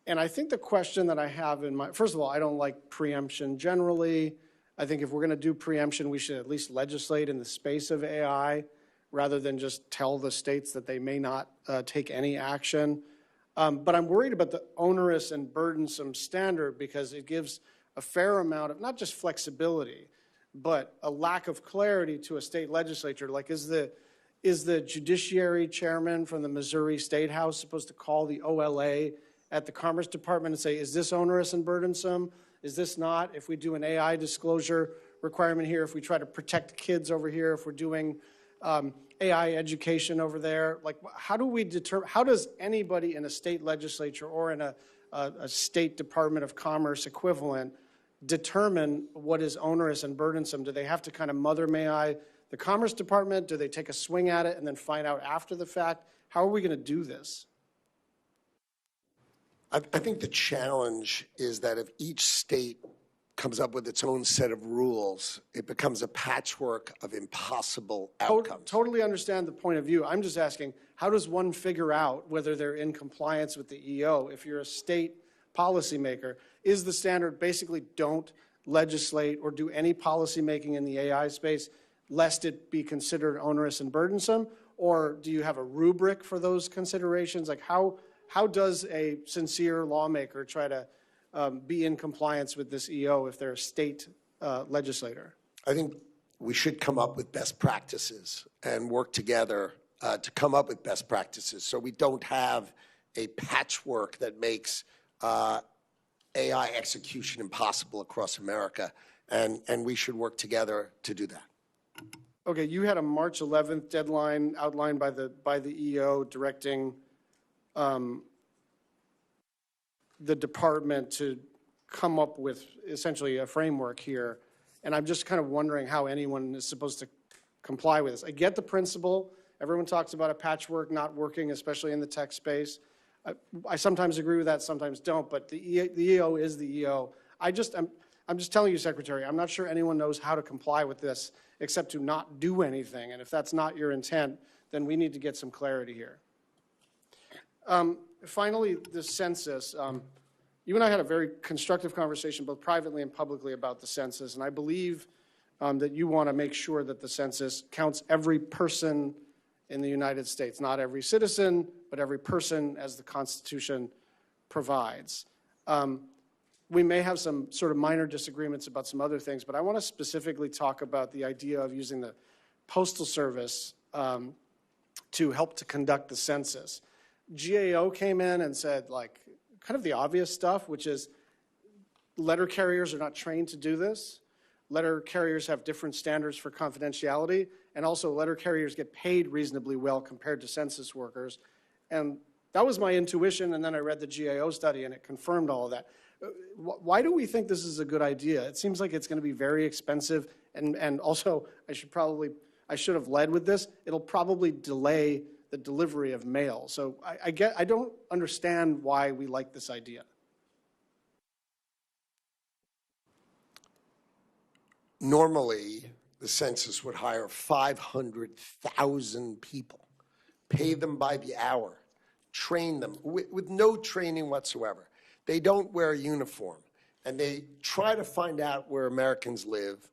I think the question that I have in mind, first of all, I don't like preemption generally. I think if we're going to do preemption, we should at least legislate in the space of AI rather than just tell the states that they may not take any action. But I'm worried about the onerous and burdensome standard because it gives a fair amount of not just flexibility, but a lack of clarity to a state legislature. Like, is the judiciary chairman from the Missouri State House supposed to call the OLA at the Commerce Department and say, is this onerous and burdensome? Is this not? If we do an AI disclosure requirement here, if we try to protect kids over here, if we're doing AI education over there, like how do we determine, how does anybody in a state legislature or in a state Department of Commerce equivalent determine what is onerous and burdensome? Do they have to kind of mother may I the Commerce Department? Do they take a swing at it and then find out after the fact? How are we going to do this? I think the challenge is that if each state comes up with its own set of rules, it becomes a patchwork of impossible outcomes. Totally understand the point of view. I'm just asking, how does one figure out whether they're in compliance with the EO? If you're a state policymaker, is the standard basically don't legislate or do any policymaking in the AI space lest it be considered onerous and burdensome? Or do you have a rubric for those considerations? Like how does a sincere lawmaker try to be in compliance with this EO if they're a state legislator? I think we should come up with best practices and work together to come up with best practices so we don't have a patchwork that makes AI execution impossible across America, and we should work together to do that. Okay, you had a March 11th deadline outlined by the EO directing the department to come up with essentially a framework here, and I'm just kind of wondering how anyone is supposed to comply with this. I get the principle. Everyone talks about a patchwork not working, especially in the tech space. I sometimes agree with that, sometimes don't, but the EO is the EO. I'm just telling you, Secretary, I'm not sure anyone knows how to comply with this except to not do anything, and if that's not your intent, then we need to get some clarity here. Finally, the census. You and I had a very constructive conversation, both privately and publicly, about the census, and I believe that you want to make sure that the census counts every person in the United States, not every citizen, but every person as the Constitution provides. We may have some sort of minor disagreements about some other things, but I want to specifically talk about the idea of using the Postal Service to help to conduct the census. GAO came in and said, like, kind of the obvious stuff, which is letter carriers are not trained to do this. Letter carriers have different standards for confidentiality, and also letter carriers get paid reasonably well compared to census workers. And that was my intuition, and then I read the GAO study, and it confirmed all of that. Why do we think this is a good idea? It seems like it's going to be very expensive, and also I should have led with this. It'll probably delay the delivery of mail. So I don't understand why we like this idea. Normally, the census would hire 500,000 people, pay them by the hour, train them with no training whatsoever. They don't wear a uniform, and they try to find out where Americans live,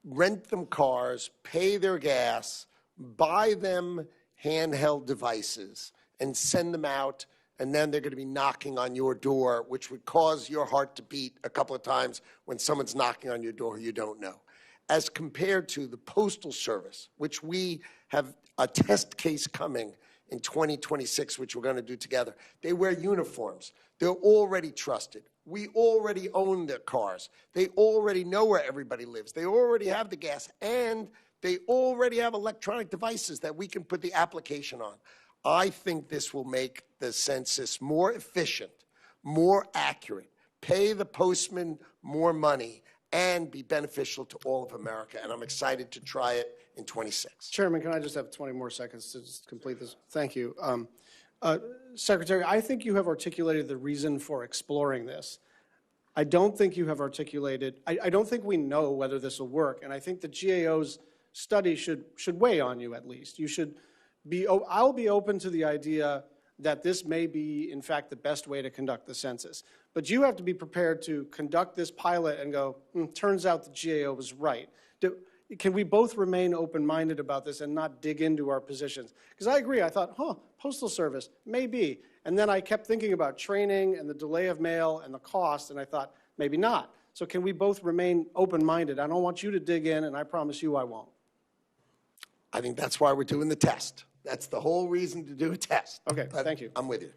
rent them cars, pay their gas, buy them handheld devices, and send them out, and then they're going to be knocking on your door, which would cause your heart to beat a couple of times when someone's knocking on your door who you don't know. As compared to the Postal Service, which we have a test case coming in 2026, which we're going to do together. They wear uniforms. They're already trusted. We already own their cars. They already know where everybody lives. They already have the gas, and they already have electronic devices that we can put the application on. I think this will make the census more efficient, more accurate, pay the postman more money, and be beneficial to all of America. And I'm excited to try it in 26. Chairman, can I just have 20 more seconds to just complete this? Thank you. Secretary, I think you have articulated the reason for exploring this. I don't think you have articulated, I don't think we know whether this will work, and I think the GAO's study should weigh on you at least. You should be, I'll be open to the idea that this may be, in fact, the best way to conduct the census. But you have to be prepared to conduct this pilot and go, turns out the GAO was right. Can we both remain open-minded about this and not dig into our positions? Because I agree, I thought, Postal Service, maybe. And then I kept thinking about training and the delay of mail and the cost, and I thought, maybe not. So can we both remain open-minded? I don't want you to dig in, and I promise you I won't. I think that's why we're doing the test. That's the whole reason to do a test. Okay, thank you. I'm with you.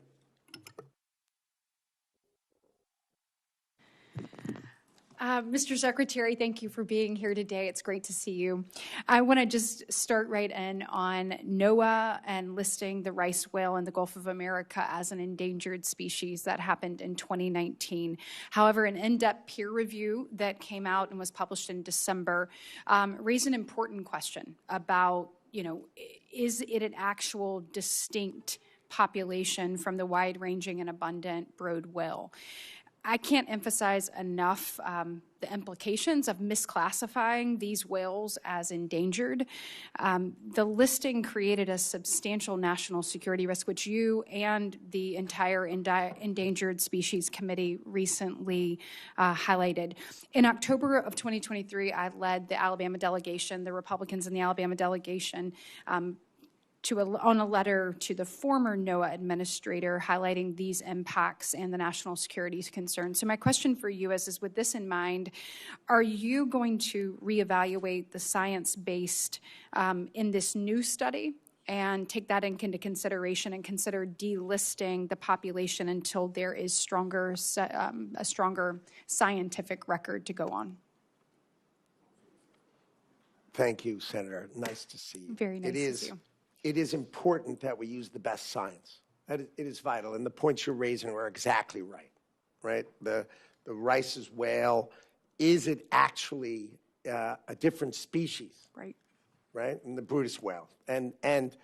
Mr. Secretary, thank you for being here today. It's great to see you. I want to just start right in on NOAA and listing the rice whale in the Gulf of America as an endangered species. That happened in 2019. However, an in-depth peer review that came out and was published in December raised an important question about, is it an actual distinct population from the wide-ranging and abundant brood whale? I can't emphasize enough the implications of misclassifying these whales as endangered. The listing created a substantial national security risk, which you and the entire Endangered Species Committee recently highlighted. In October of 2023, I led the Alabama delegation, the Republicans in the Alabama delegation, on a letter to the former NOAA administrator highlighting these impacts and the national security concerns. So my question for you is with this in mind, are you going to reevaluate the science-based in this new study and take that into consideration and consider delisting the population until there is a stronger scientific record to go on? Thank you, Senator. Nice to see you. Very nice to see you. It is important that we use the best science. It is vital, and the points you're raising are exactly right? The Rice's whale, is it actually a different species? Right, and the Brutus whale. And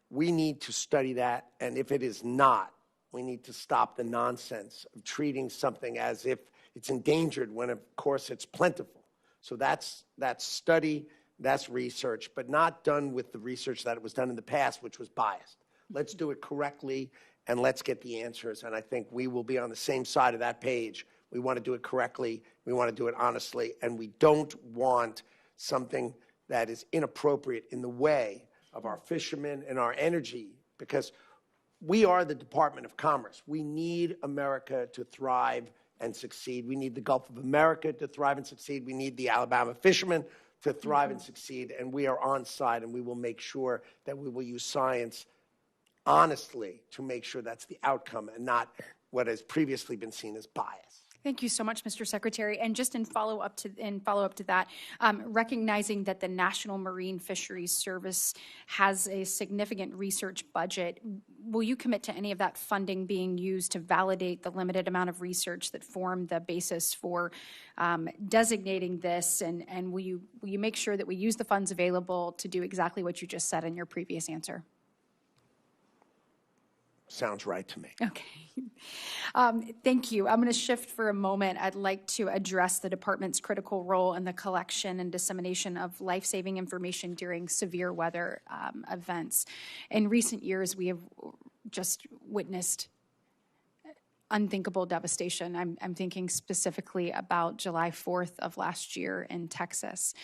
we need to study that, and if it is not, we need to stop the nonsense of treating something as if it's endangered when, of course, it's plentiful. So that's study. That's research, but not done with the research that was done in the past, which was biased. Let's do it correctly, and let's get the answers. And I think we will be on the same side of that page. We want to do it correctly. We want to do it honestly. And we don't want something that is inappropriate in the way of our fishermen and our energy, because we are the Department of Commerce. We need America to thrive and succeed. We need the Gulf of America to thrive and succeed. We need the Alabama fishermen to thrive and succeed, and we are on side, and we will make sure that we will use science honestly to make sure that's the outcome and not what has previously been seen as bias. Thank you so much, Mr. Secretary. And just in follow up to that, recognizing that the National Marine Fisheries Service has a significant research budget, will you commit to any of that funding being used to validate the limited amount of research that formed the basis for designating this? And will you make sure that we use the funds available to do exactly what you just said in your previous answer? Sounds right to me. Okay. Thank you. I'm going to shift for a moment. I'd like to address the department's critical role in the collection and dissemination of life-saving information during severe weather events. In recent years, we have just witnessed unthinkable devastation. I'm thinking specifically about July 4th of last year in Texas.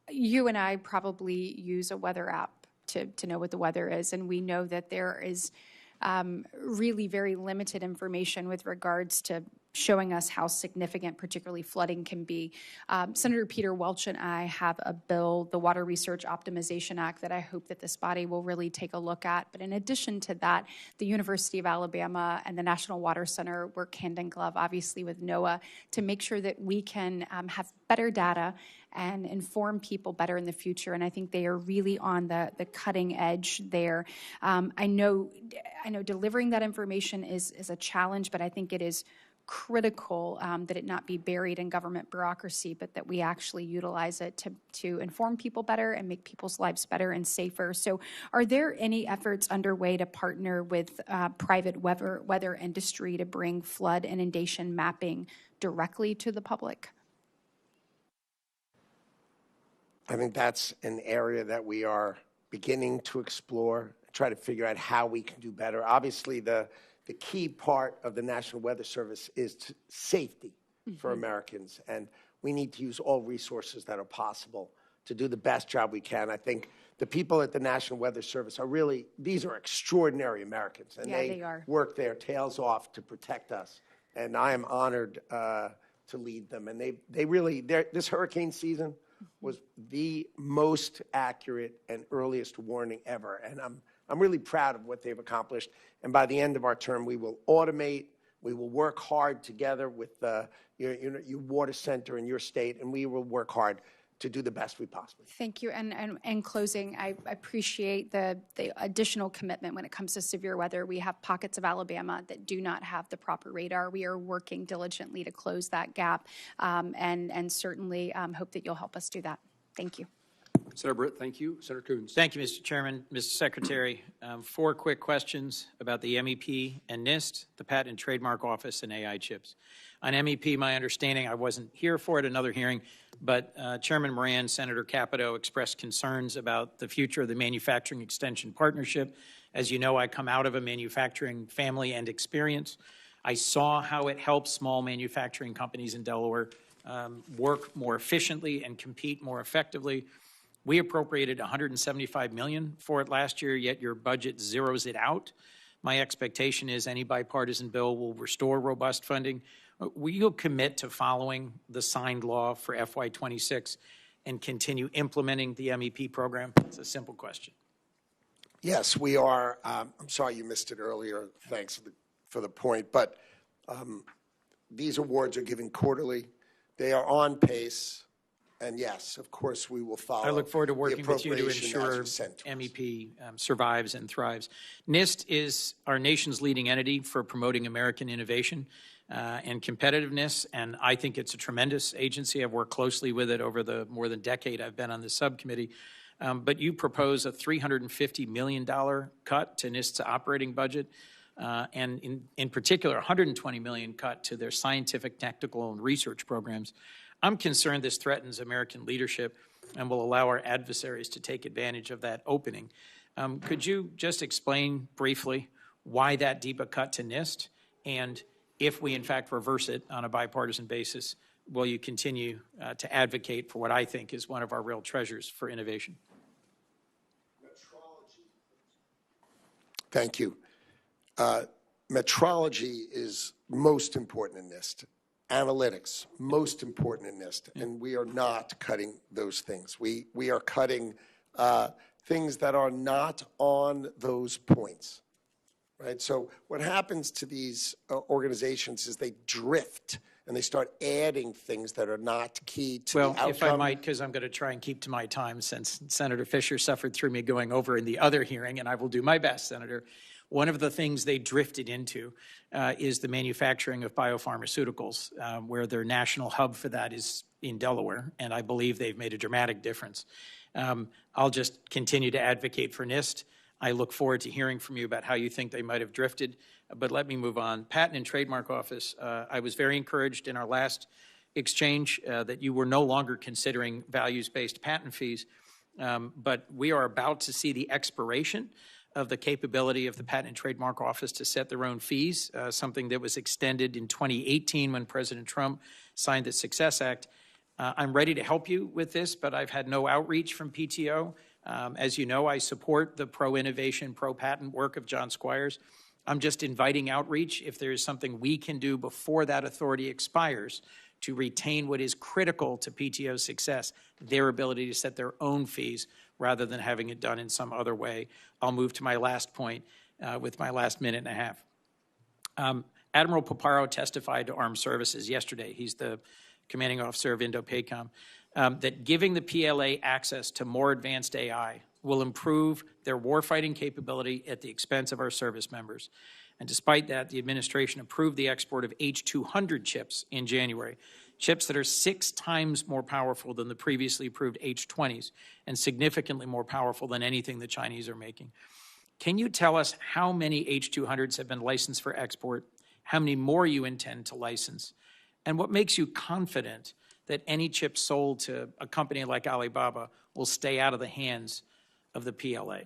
You and I probably use a weather app to know what the weather is, and we know that there is really very limited information with regards to showing us how significant particularly flooding can be. Senator Peter Welch and I have a bill, the Water Research Optimization Act, that I hope that this body will really take a look at. But in addition to that, the University of Alabama and the National Water Center work hand in glove, obviously with NOAA, to make sure that we can have better data and inform people better in the future. And I think they are really on the cutting edge there. I know delivering that information is a challenge, but I think it is critical that it not be buried in government bureaucracy, but that we actually utilize it to inform people better and make people's lives better and safer. So are there any efforts underway to partner with private weather industry to bring flood inundation mapping directly to the public? I think that's an area that we are beginning to explore, try to figure out how we can do better. Obviously, the key part of the National Weather Service is safety for Americans, and we need to use all resources that are possible to do the best job we can. I think the people at the National Weather Service are really, these are extraordinary Americans, and they work their tails off to protect us, and I am honored to lead them. And they really, this hurricane season was the most accurate and earliest warning ever, and I'm really proud of what they've accomplished. And by the end of our term, we will automate. We will work hard together with your water center in your state, and we will work hard to do the best we possibly can. Thank you. And in closing, I appreciate the additional commitment when it comes to severe weather. We have pockets of Alabama that do not have the proper radar. We are working diligently to close that gap, and certainly hope that you'll help us do that. Thank you. Senator Britt, thank you. Senator Coons. Thank you, Mr. Chairman. Mr. Secretary, 4 quick questions about the MEP and NIST, the Patent and Trademark Office, and AI chips. On MEP, my understanding, I wasn't here for it, another hearing, but Chairman Moran, Senator Capito expressed concerns about the future of the Manufacturing Extension Partnership. As you know, I come out of a manufacturing family and experience. I saw how it helps small manufacturing companies in Delaware work more efficiently and compete more effectively. We appropriated $175 million for it last year, yet your budget zeroes it out. My expectation is any bipartisan bill will restore robust funding. Will you commit to following the signed law for FY26 and continue implementing the MEP program? It's a simple question. Yes, we are. I'm sorry you missed it earlier. Thanks for the point. But these awards are given quarterly. They are on pace. And yes, of course, we will follow. I look forward to working with you to ensure MEP survives and thrives. NIST is our nation's leading entity for promoting American innovation and competitiveness, and I think it's a tremendous agency. I've worked closely with it over the more than decade I've been on the subcommittee. But you propose a $350 million cut to NIST's operating budget, and in particular, $120 million cut to their scientific, technical, and research programs. I'm concerned this threatens American leadership and will allow our adversaries to take advantage of that opening. Could you just explain briefly why that deep a cut to NIST, and if we in fact reverse it on a bipartisan basis, will you continue to advocate for what I think is one of our real treasures for innovation? Thank you. Metrology is most important in NIST. Analytics, most important in NIST, and we are not cutting those things. We are cutting things that are not on those points, right? So what happens to these organizations is they drift and they start adding things that are not key to the outcome. Well, if I might, because I'm going to try and keep to my time since Senator Fisher suffered through me going over in the other hearing, and I will do my best, Senator. One of the things they drifted into is the manufacturing of biopharmaceuticals, where their national hub for that is in Delaware, and I believe they've made a dramatic difference. I'll just continue to advocate for NIST. I look forward to hearing from you about how you think they might have drifted, but let me move on. Patent and Trademark Office, I was very encouraged in our last exchange that you were no longer considering values-based patent fees, but we are about to see the expiration of the capability of the Patent and Trademark Office to set their own fees, something that was extended in 2018 when President Trump signed the Success Act. I'm ready to help you with this, but I've had no outreach from PTO. As you know, I support the pro-innovation, pro-patent work of John Squires. I'm just inviting outreach if there is something we can do before that authority expires to retain what is critical to PTO's success, their ability to set their own fees rather than having it done in some other way. I'll move to my last point with my last minute and a half. Admiral Paparo testified to Armed Services yesterday. He's the commanding officer of Indo-PACOM, that giving the PLA access to more advanced AI will improve their warfighting capability at the expense of our service members. And despite that, the administration approved the export of H200 chips in January, chips that are 6 times more powerful than the previously approved H20s and significantly more powerful than anything the Chinese are making. Can you tell us how many H200s have been licensed for export, how many more you intend to license, and what makes you confident that any chips sold to a company like Alibaba will stay out of the hands of the PLA?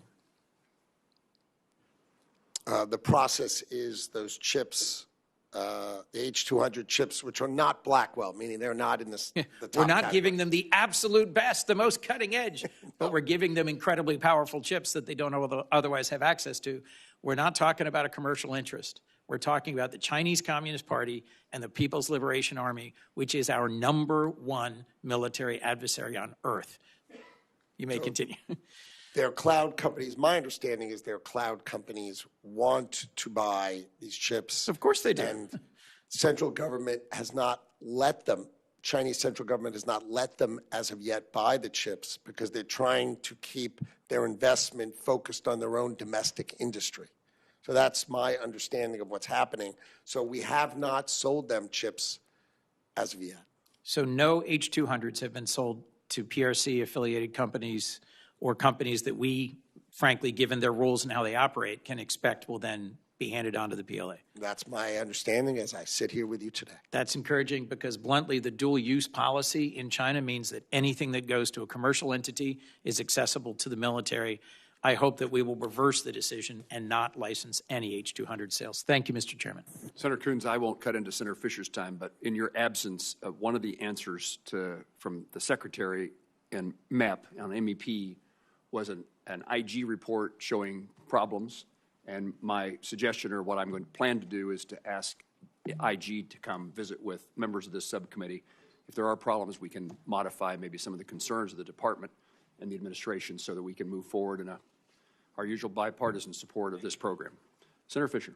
The process is those chips, the H200 chips, which are not Blackwell, meaning they're not in the top We're not category. giving them the absolute best, the most cutting edge, but we're giving them incredibly powerful chips that they don't otherwise have access to. We're not talking about a commercial interest. We're talking about the Chinese Communist Party and the People's Liberation Army, which is our #1 military adversary on earth. You may continue. Their cloud companies, my understanding is their cloud companies want to buy these chips. Of course they do. And central government has not let them, Chinese central government has not let them as of yet buy the chips because they're trying to keep their investment focused on their own domestic industry. So that's my understanding of what's happening. So we have not sold them chips as of yet. So no H200s have been sold to PRC-affiliated companies or companies that we, frankly, given their rules and how they operate, can expect will then be handed on to the PLA. That's my understanding as I sit here with you today. That's encouraging because, bluntly, the dual-use policy in China means that anything that goes to a commercial entity is accessible to the military. I hope that we will reverse the decision and not license any H200 sales. Thank you, Mr. Chairman. Senator Coons, I won't cut into Senator Fisher's time, but in your absence, one of the answers from the Secretary and MEP on MEP was an IG report showing problems. And my suggestion, or what I'm going to plan to do, is to ask IG to come visit with members of this subcommittee. If there are problems, we can modify maybe some of the concerns of the department and the administration so that we can move forward in our usual bipartisan support of this program. Senator Fisher.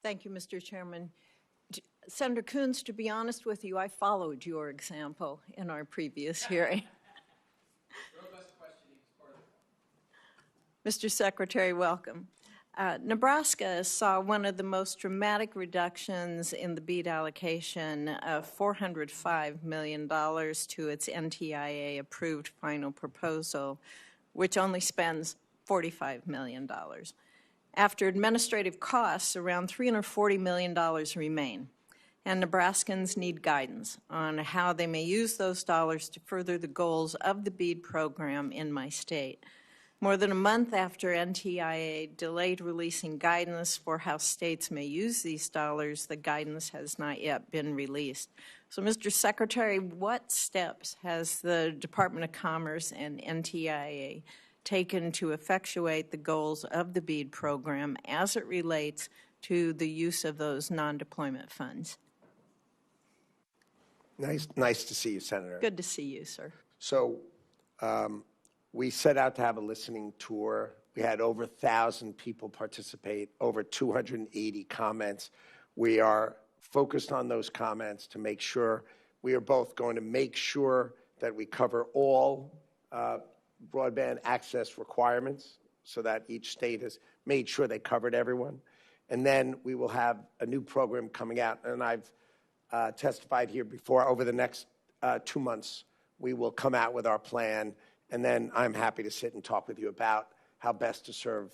Thank you, Mr. Chairman. Senator Coons, to be honest with you, I followed your example in our previous hearing. Mr. Secretary, welcome. Nebraska saw one of the most dramatic reductions in the BEAD allocation of $405 million to its NTIA-approved final proposal, which only spends $45 million. After administrative costs, around $340 million remain, and Nebraskans need guidance on how they may use those dollars to further the goals of the BEAD program in my state. More than a month after NTIA delayed releasing guidance for how states may use these dollars, the guidance has not yet been released. So, Mr. Secretary, what steps has the Department of Commerce and NTIA taken to effectuate the goals of the BEAD program as it relates to the use of those non-deployment funds? Nice to see you, Senator. Good to see you, sir. So we set out to have a listening tour. We had over 1,000 people participate, over 280 comments. We are focused on those comments to make sure we are both going to make sure that we cover all broadband access requirements so that each state has made sure they covered everyone. And then we will have a new program coming out, and I've testified here before. Over the next 2 months, we will come out with our plan, and then I'm happy to sit and talk with you about how best to serve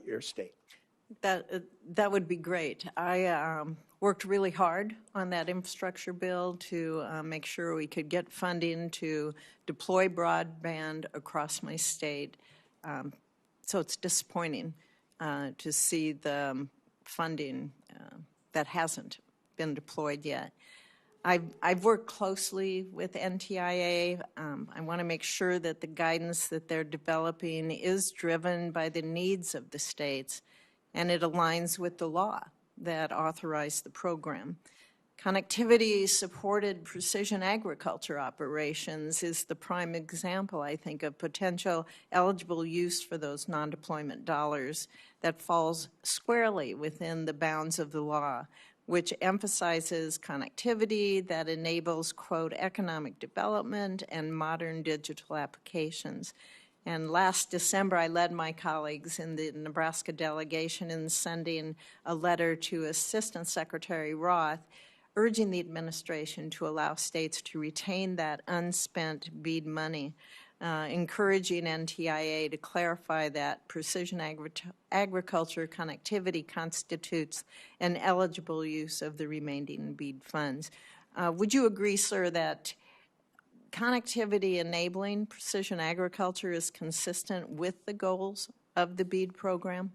your state. That would be great. I worked really hard on that infrastructure bill to make sure we could get funding to deploy broadband across my state. So it's disappointing to see the funding that hasn't been deployed yet. I've worked closely with NTIA. I want to make sure that the guidance that they're developing is driven by the needs of the states, and it aligns with the law that authorized the program. Connectivity-supported precision agriculture operations is the prime example, I think, of potential eligible use for those non-deployment dollars that falls squarely within the bounds of the law, which emphasizes connectivity that enables, quote, economic development and modern digital applications. And last December, I led my colleagues in the Nebraska delegation in sending a letter to Assistant Secretary Roth urging the administration to allow states to retain that unspent BEAD money, encouraging NTIA to clarify that precision agriculture connectivity constitutes an eligible use of the remaining BEAD funds. Would you agree, sir, that connectivity enabling precision agriculture is consistent with the goals of the BEAD program?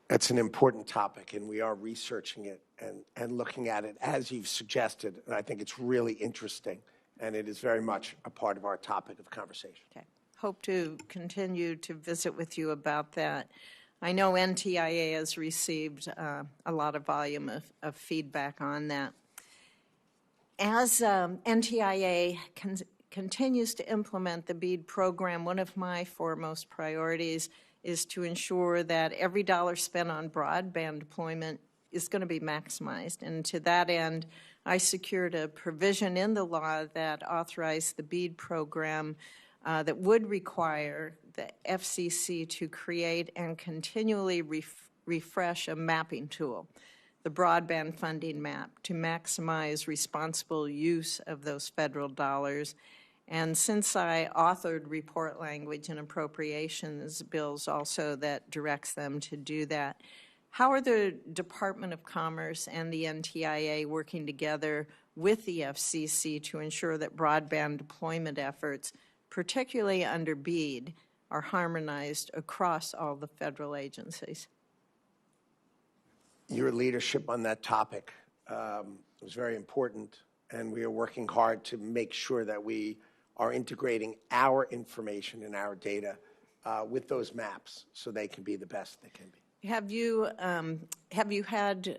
That's an important topic, and we are researching it and looking at it as you've suggested. And I think it's really interesting, and it is very much a part of our topic of conversation. Okay. Hope to continue to visit with you about that. I know NTIA has received a lot of volume of feedback on that. As NTIA continues to implement the BEAD program, one of my foremost priorities is to ensure that every dollar spent on broadband deployment is going to be maximized. And to that end, I secured a provision in the law that authorized the BEAD program that would require the FCC to create and continually refresh a mapping tool, the broadband funding map, to maximize responsible use of those federal dollars. And since I authored report language in appropriations bills also that directs them to do that, how are the Department of Commerce and the NTIA working together with the FCC to ensure that broadband deployment efforts, particularly under BEAD, are harmonized across all the federal agencies? Your leadership on that topic was very important, and we are working hard to make sure that we are integrating our information and our data with those maps so they can be the best they can be. Have you had,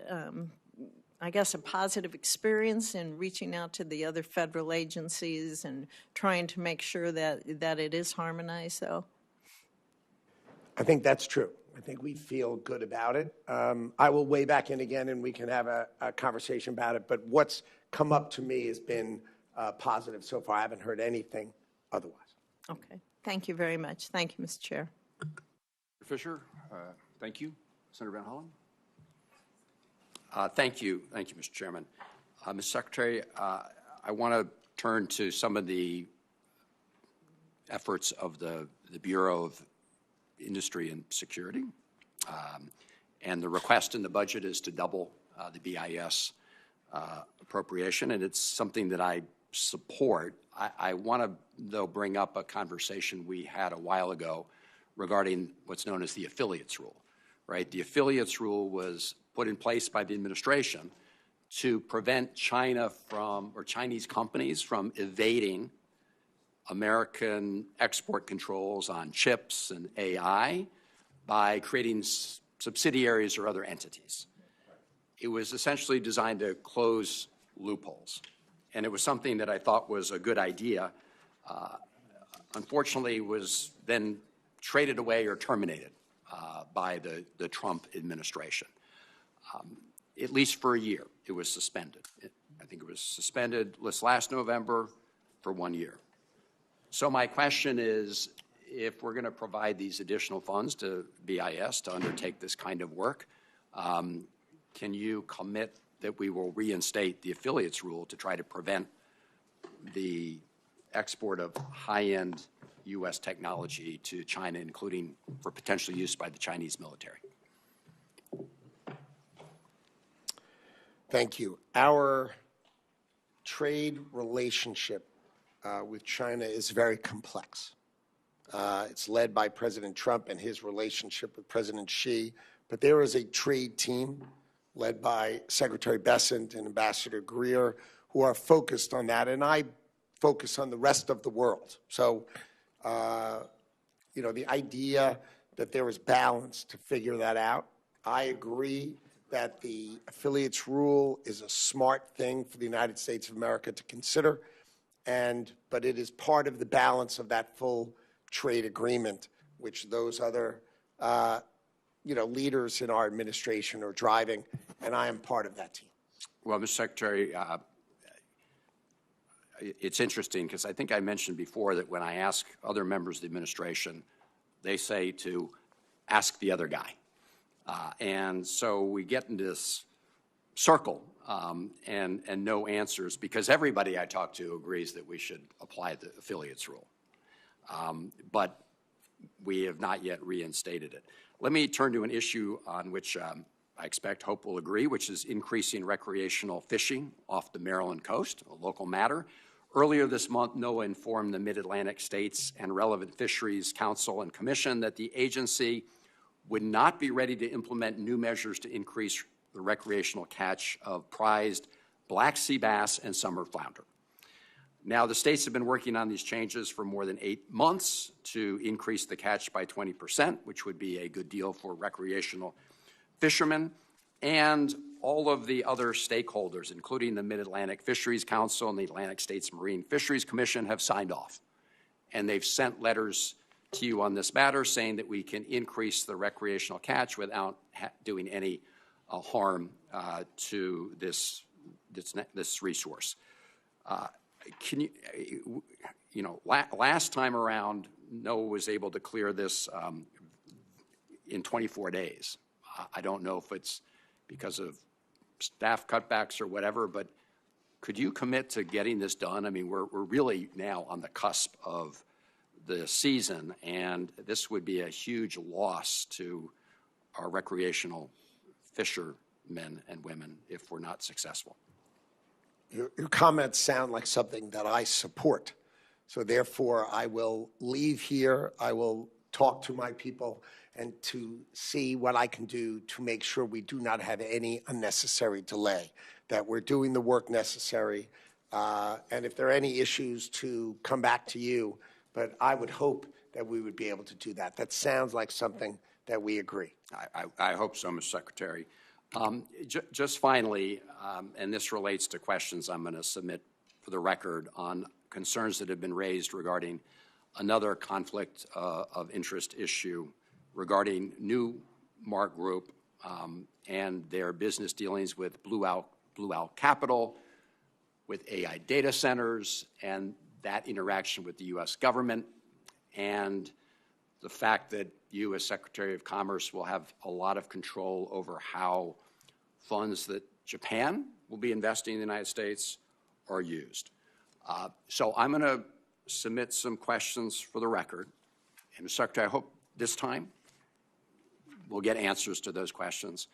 I guess, a positive experience in reaching out to the other federal agencies and trying to make sure that it is harmonized, though? I think that's true. I think we feel good about it. I will weigh back in again and we can have a conversation about it, but what's come up to me has been positive so far. I haven't heard anything otherwise. Okay. Thank you very much. Thank you, Mr. Chair. Mr. Fisher, thank you. Senator Van Hollen. Thank you, Mr. Chairman. Mr. Secretary, I want to turn to some of the efforts of the Bureau of Industry and Security. And the request in the budget is to double the BIS appropriation, and it's something that I support. I want to, though, bring up a conversation we had a while ago regarding what's known as the affiliates rule, right? The affiliates rule was put in place by the administration to prevent China from, or Chinese companies from evading American export controls on chips and AI by creating subsidiaries or other entities. It was essentially designed to close loopholes, and it was something that I thought was a good idea. Unfortunately, was then traded away or terminated by the Trump administration. At least for a year, it was suspended. I think it was suspended this last November for 1 year. So my question is, if we're going to provide these additional funds to BIS to undertake this kind of work, can you commit that we will reinstate the affiliates rule to try to prevent the export of high-end U.S. technology to China, including for potential use by the Chinese military? Thank you. Our trade relationship with China is very complex. It's led by President Trump and his relationship with President Xi, but there is a trade team led by Secretary Bessent and Ambassador Greer who are focused on that, and I focus on the rest of the world. So, the idea that there is balance to figure that out, I agree that the affiliates rule is a smart thing for the United States of America to consider, but it is part of the balance of that full trade agreement, which those other leaders in our administration are driving, and I am part of that team. Well, Mr. Secretary, I it's interesting because I think I mentioned before that when I ask other members of the administration, they say to ask the other guy. And so we get into this circle and no answers because everybody I talk to agrees that we should apply the affiliates rule. But we have not yet reinstated it. Let me turn to an issue on which I expect Hope will agree, which is increasing recreational fishing off the Maryland coast, a local matter. Earlier this month, NOAA informed the Mid-Atlantic states and relevant Fisheries Council and Commission that the agency would not be ready to implement new measures to increase the recreational catch of prized black sea bass and summer flounder. Now, the states have been working on these changes for more than 8 months to increase the catch by 20%, which would be a good deal for recreational fishermen, and all of the other stakeholders, including the Mid-Atlantic Fisheries Council and the Atlantic States Marine Fisheries Commission, have signed off. And they've sent letters to you on this matter saying that we can increase the recreational catch without doing any harm to this resource. Can you know, last time around, NOAA was able to clear this in 24 days. I don't know if it's because of staff cutbacks or whatever, but could you commit to getting this done? I mean, we're really now on the cusp of the season, and this would be a huge loss to our recreational fishermen and women if we're not successful. Your comments sound like something that I support. So therefore, I will leave here. I will talk to my people and to see what I can do to make sure we do not have any unnecessary delay, that we're doing the work necessary. And if there are any issues, to come back to you. But I would hope that we would be able to do that. That sounds like something that we agree. I hope so, Mr. Secretary. Just finally, and this relates to questions I'm going to submit for the record on concerns that have been raised regarding another conflict of interest issue regarding Newmark Group and their business dealings with Blue Owl Capital, with AI data centers, and that interaction with the U.S. government, and the fact that you as Secretary of Commerce will have a lot of control over how funds that Japan will be investing in the United States are used. So I'm going to submit some questions for the record. And Mr. Secretary, I hope this time we'll get answers to those questions.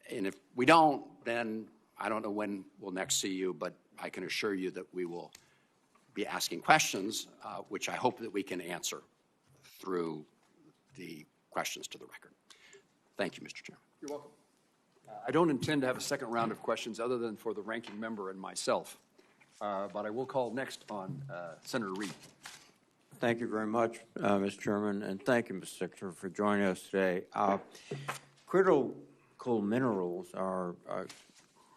And if we don't, then I don't know when we'll next see you, but I can assure you that we will be asking questions, which I hope that we can answer through the questions to the record. Thank you, Mr. Chairman. You're welcome. I don't intend to have a second round of questions other than for the ranking member and myself, but I will call next on Senator Reid. Thank you very much, Mr. Chairman, and thank you, Mr. Secretary, for joining us today. Critical minerals are a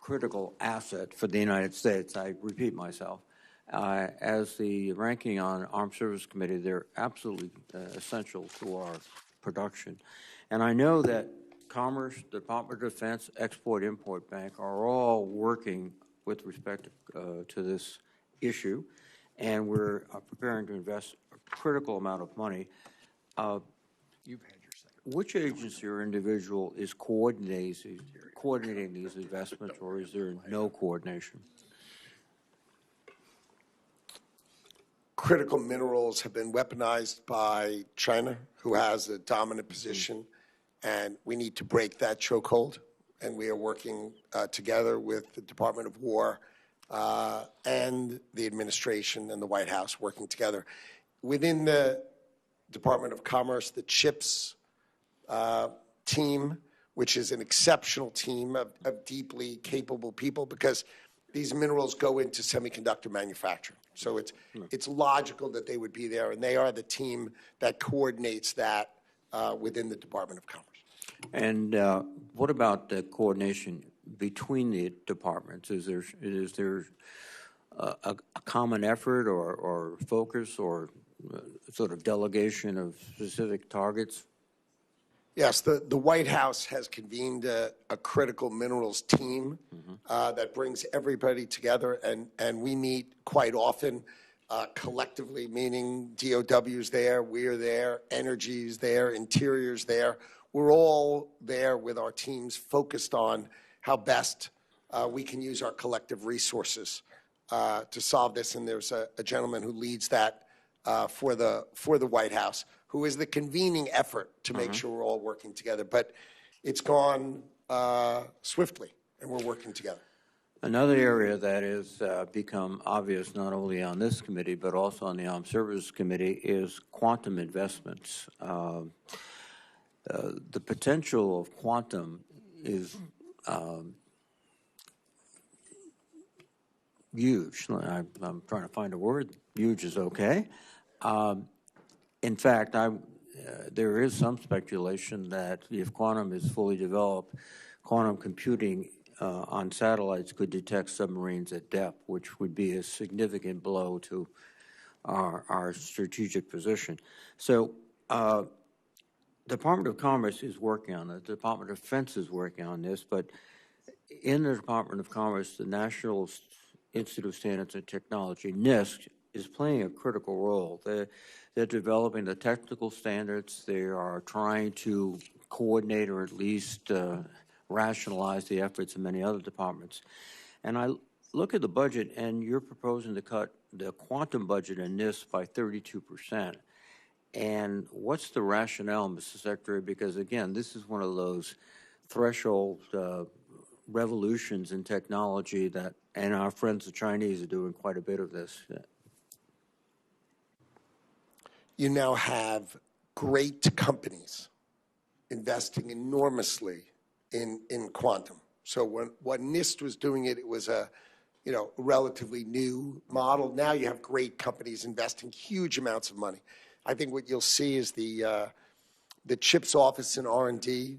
critical asset for the United States. I repeat myself. As the ranking on Armed Services Committee, they're absolutely essential to our production. And I know that Commerce, Department of Defense, Export-Import Bank are all working with respect to this issue, and we're preparing to invest a critical amount of money. You've had your second. Which agency or individual is coordinating these investments, or is there no coordination? Critical minerals have been weaponized by China, who has a dominant position, and we need to break that chokehold. And we are working together with the Department of War and the administration and the White House working together. Within the Department of Commerce, the CHIPS team, which is an exceptional team of deeply capable people, because these minerals go into semiconductor manufacturing. So it's logical that they would be there, and they are the team that coordinates that within the Department of Commerce. And what about the coordination between the departments? Is there a common effort or focus or sort of delegation of specific targets? Yes, the White House has convened a critical minerals team that brings everybody together, and we meet quite often collectively, meaning DOW's there, we're there, Energy's there, Interior's there. We're all there with our teams focused on how best we can use our collective resources to solve this. And there's a gentleman who leads that for the White House, who is the convening effort to make sure we're all working together. But it's gone swiftly, and we're working together. Another area that has become obvious not only on this committee but also on the Armed Services Committee is quantum investments. The potential of quantum is huge. I'm trying to find a word. Huge is okay. In fact, there is some speculation that if quantum is fully developed, quantum computing on satellites could detect submarines at depth, which would be a significant blow to our strategic position. So Department of Commerce is working on it. The Department of Defense is working on this, but in the Department of Commerce, the National Institute of Standards and Technology, NIST, is playing a critical role. They're developing the technical standards. They are trying to coordinate or at least rationalize the efforts of many other departments. And I look at the budget, and you're proposing to cut the quantum budget in NIST by 32%. And what's the rationale, Mr. Secretary? Because, again, this is one of those threshold revolutions in technology that, and our friends the Chinese are doing quite a bit of this. You now have great companies investing enormously in quantum. So when NIST was doing it, it was a relatively new model. Now you have great companies investing huge amounts of money. I think what you'll see is the CHIPS office in R&D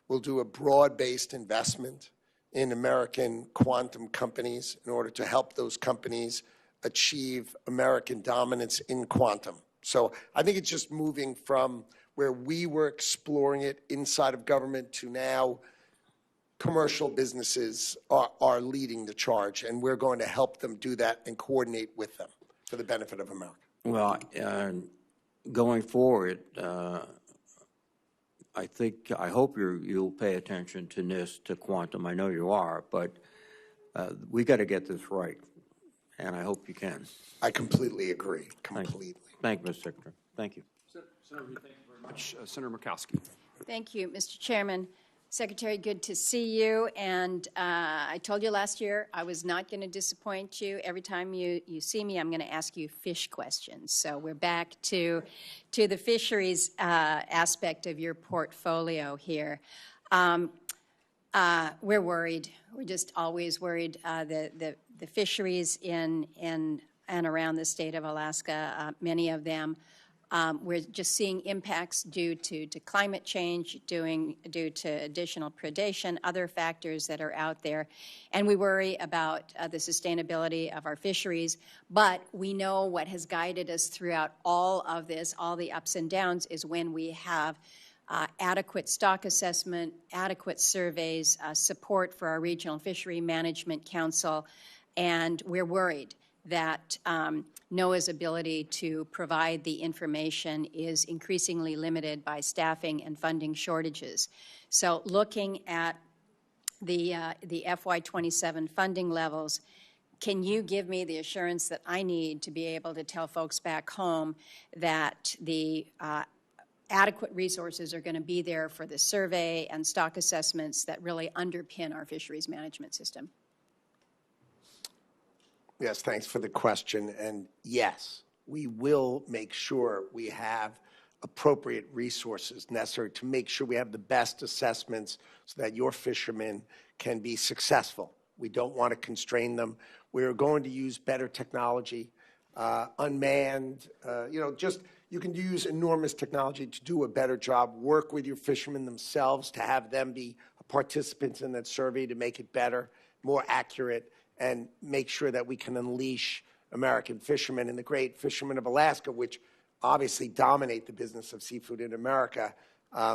will do a broad-based investment in American quantum companies in order to help those companies achieve American dominance in quantum. So I think it's just moving from where we were exploring it inside of government to now commercial businesses are leading the charge, and we're going to help them do that and coordinate with them for the benefit of America. Well, going forward, I hope you'll pay attention to NIST, to quantum. I know you are, but we got to get this right, and I hope you can. I completely agree. Completely. Thank you, Mr. Secretary. Thank you. Senator, thank you very much. Senator Murkowski. Thank you, Mr. Chairman. Secretary, good to see you. And I told you last year I was not going to disappoint you. Every time you see me, I'm going to ask you fish questions. So we're back to the fisheries aspect of your portfolio here. We're worried. We're just always worried. The fisheries in and around the state of Alaska, many of them, we're just seeing impacts due to climate change, due to additional predation, other factors that are out there. And we worry about the sustainability of our fisheries. But we know what has guided us throughout all of this, all the ups and downs, is when we have adequate stock assessment, adequate surveys, support for our Regional Fishery Management Council. And we're worried that NOAA's ability to provide the information is increasingly limited by staffing and funding shortages. So looking at the FY27 funding levels, can you give me the assurance that I need to be able to tell folks back home that the adequate resources are going to be there for the survey and stock assessments that really underpin our fisheries management system? Yes, thanks for the question. And yes, we will make sure we have appropriate resources necessary to make sure we have the best assessments so that your fishermen can be successful. We don't want to constrain them. We're going to use better technology, unmanned, you can use enormous technology to do a better job, work with your fishermen themselves to have them be participants in that survey to make it better, more accurate, and make sure that we can unleash American fishermen and the great fishermen of Alaska, which obviously dominate the business of seafood in America,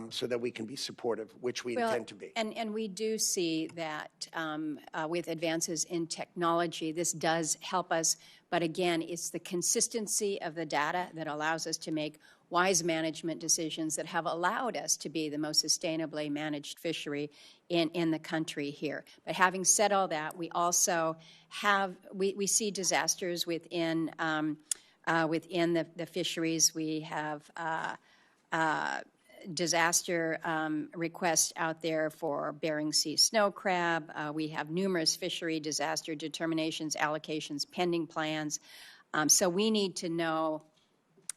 so that we can be supportive, which we intend to be. And we do see that with advances in technology, this does help us. But again, it's the consistency of the data that allows us to make wise management decisions that have allowed us to be the most sustainably managed fishery in the country here. But having said all that, we also have, we see disasters within the fisheries. We have disaster requests out there for Bering Sea snow crab. We have numerous fishery disaster determinations, allocations, pending plans. So we need to know,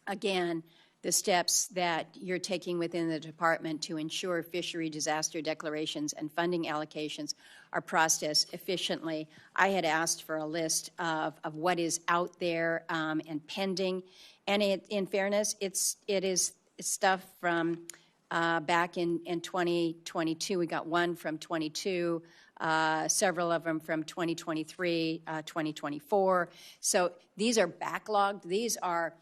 again, the steps that you're taking within the department to ensure fishery disaster declarations and funding allocations are processed efficiently. I had asked for a list of what is out there and pending, and in fairness, it is stuff from back in 2022. We got one from 22, several of them from 2023, 2024. So these are backlogged. These are,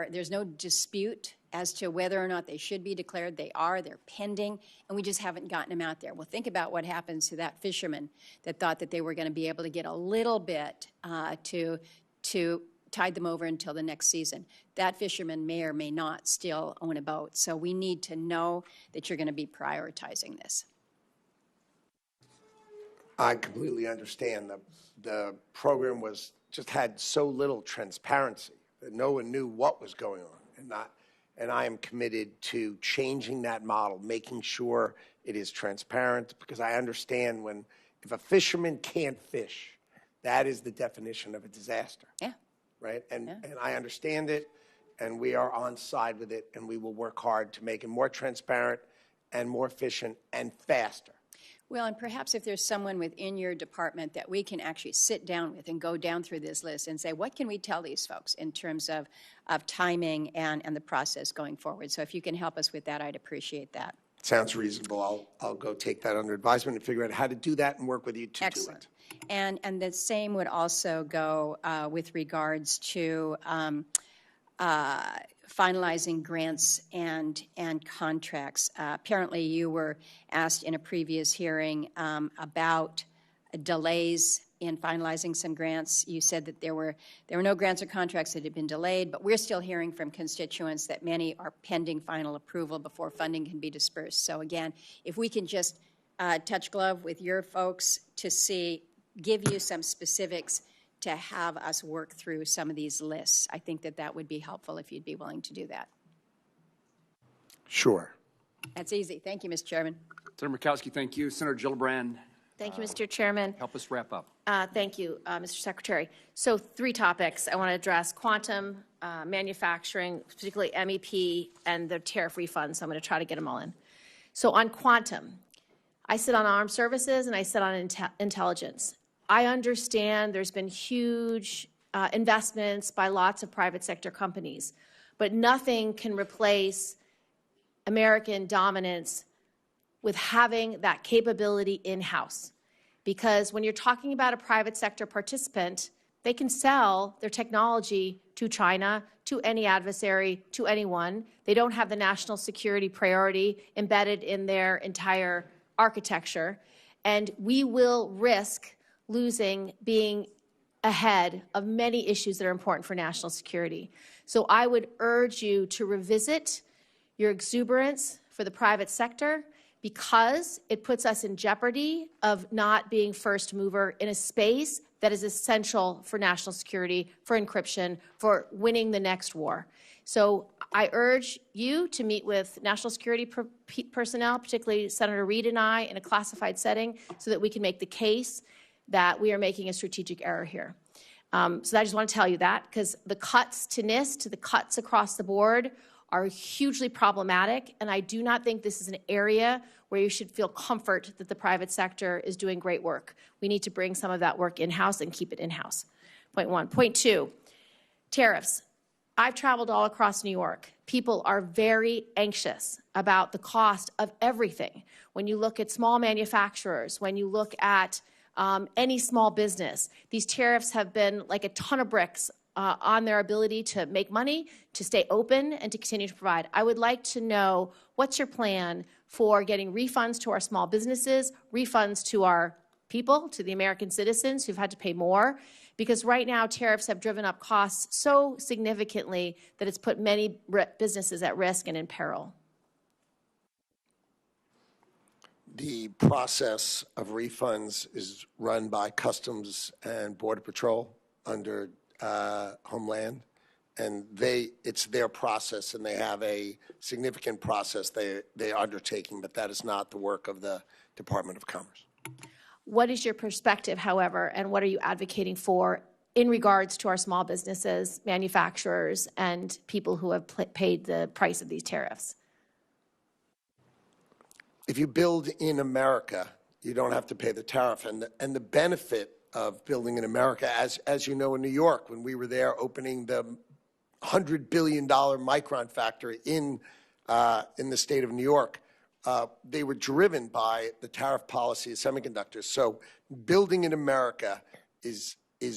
there's no dispute as to whether or not they should be declared. They're pending, and we just haven't gotten them out there. Well, think about what happens to that fisherman that thought that they were going to be able to get a little bit to tide them over until the next season. That fisherman may or may not still own a boat. So we need to know that you're going to be prioritizing this. I completely understand. The program just had so little transparency that no one knew what was going on. And I am committed to changing that model, making sure it is transparent, because I understand if a fisherman can't fish, that is the definition of a disaster. Yeah. Right? And I understand it, and we are on side with it, and we will work hard to make it more transparent and more efficient and faster. Well, and perhaps if there's someone within your department that we can actually sit down with and go down through this list and say, what can we tell these folks in terms of timing and the process going forward? So if you can help us with that, I'd appreciate that. Sounds reasonable. I'll go take that under advisement and figure out how to do that and work with you to Excellent. do it. And the same would also go with regards to finalizing grants and contracts. Apparently, you were asked in a previous hearing about delays in finalizing some grants. You said that there were no grants or contracts that had been delayed, but we're still hearing from constituents that many are pending final approval before funding can be dispersed. So again, if we can just touch glove with your folks to give you some specifics to have us work through some of these lists, I think that would be helpful if you'd be willing to do that. Sure. That's easy. Thank you, Mr. Chairman. Senator Murkowski, thank you. Senator Gillibrand, Thank you, Mr. Chairman. help us wrap up. Thank you, Mr. Secretary. So 3 topics I want to address: quantum, manufacturing, particularly MEP, and the tariff refunds. So I'm going to try to get them all in. So on quantum, I sit on armed services and I sit on intelligence. I understand there's been huge investments by lots of private sector companies, but nothing can replace American dominance with having that capability in-house. Because when you're talking about a private sector participant, they can sell their technology to China, to any adversary, to anyone. They don't have the national security priority embedded in their entire architecture. And we will risk being ahead of many issues that are important for national security. So I would urge you to revisit your exuberance for the private sector, because it puts us in jeopardy of not being first mover in a space that is essential for national security, for encryption, for winning the next war. So I urge you to meet with national security personnel, particularly Senator Reid and I, in a classified setting, so that we can make the case that we are making a strategic error here. So I just want to tell you that, because the cuts to NIST, the cuts across the board, are hugely problematic, and I do not think this is an area where you should feel comfort that the private sector is doing great work. We need to bring some of that work in-house and keep it in-house. Point 1. Point 2, tariffs. I've traveled all across New York. People are very anxious about the cost of everything. When you look at small manufacturers, when you look at any small business, these tariffs have been like a ton of bricks on their ability to make money, to stay open, and to continue to provide. I would like to know, what's your plan for getting refunds to our small businesses, refunds to our people, to the American citizens who've had to pay more? Because right now, tariffs have driven up costs so significantly that it's put many businesses at risk and in peril. The process of refunds is run by Customs and Border Patrol under Homeland, and it's their process, and they have a significant process they're undertaking, but that is not the work of the Department of Commerce. What is your perspective, however, and what are you advocating for in regards to our small businesses, manufacturers, and people who have paid the price of these tariffs? If you build in America, you don't have to pay the tariff. And the benefit of building in America, as you know, in New York, when we were there opening the $100 billion Micron factory in the state of New York, they were driven by the tariff policy of semiconductors. So building in America is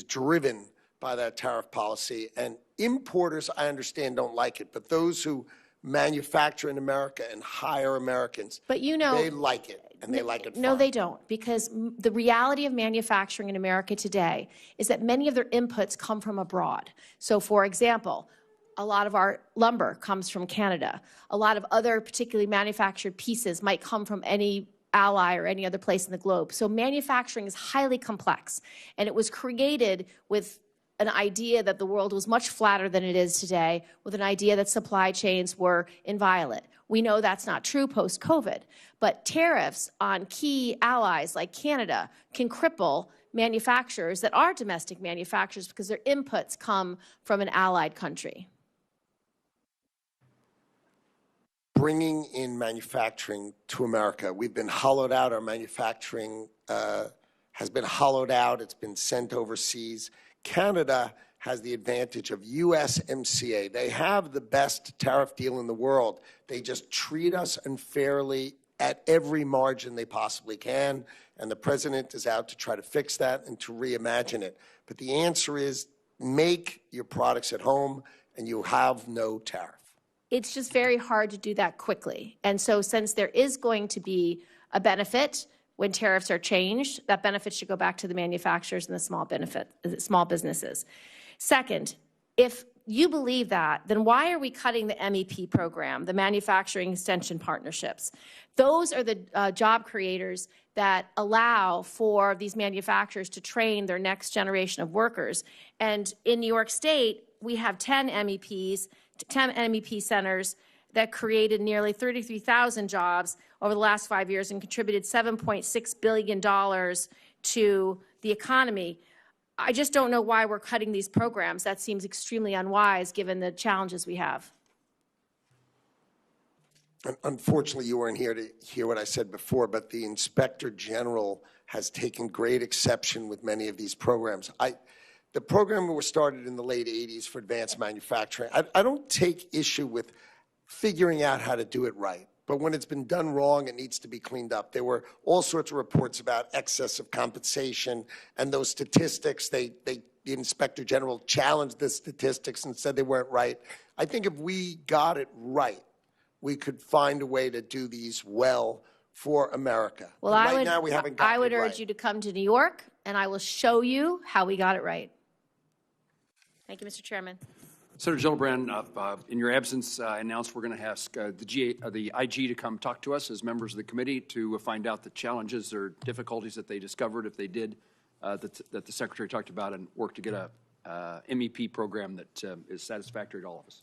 driven by that tariff policy. And importers, I understand, don't like it, but those who manufacture in America and hire Americans, but you know, they like it, and they like it fine. No, they don't, because the reality of manufacturing in America today is that many of their inputs come from abroad. So, for example, a lot of our lumber comes from Canada. A lot of other particularly manufactured pieces might come from any ally or any other place in the globe. So manufacturing is highly complex, and it was created with an idea that the world was much flatter than it is today, with an idea that supply chains were inviolate. We know that's not true post-COVID, but tariffs on key allies like Canada can cripple manufacturers that are domestic manufacturers because their inputs come from an allied country. Bringing in manufacturing to America, we've been hollowed out. Our manufacturing has been hollowed out. It's been sent overseas. Canada has the advantage of USMCA. They have the best tariff deal in the world. They just treat us unfairly at every margin they possibly can, and the president is out to try to fix that and to reimagine it. But the answer is make your products at home, and you have no tariff. It's just very hard to do that quickly. And so since there is going to be a benefit when tariffs are changed, that benefit should go back to the manufacturers and the small businesses. Second, if you believe that, then why are we cutting the MEP program, the Manufacturing Extension Partnerships? Those are the job creators that allow for these manufacturers to train their next generation of workers. And in New York State, we have 10 MEP centers that created nearly 33,000 jobs over the last 5 years and contributed $7.6 billion to the economy. I just don't know why we're cutting these programs. That seems extremely unwise given the challenges we have. Unfortunately, you weren't here to hear what I said before, but the Inspector General has taken great exception with many of these programs. The program was started in the late 80s for advanced manufacturing. I don't take issue with figuring out how to do it right. But when it's been done wrong, it needs to be cleaned up. There were all sorts of reports about excess of compensation and those statistics. The Inspector General challenged the statistics and said they weren't right. I think if we got it right, we could find a way to do these well for America. Well, I would urge you to come to New York, and I will show you how we got it right. Thank you, Mr. Chairman. Senator Gillibrand, in your absence, I announced we're going to ask the IG to come talk to us as members of the committee to find out the challenges or difficulties that they discovered, if they did, that the Secretary talked about, and work to get a MEP program that is satisfactory to all of us.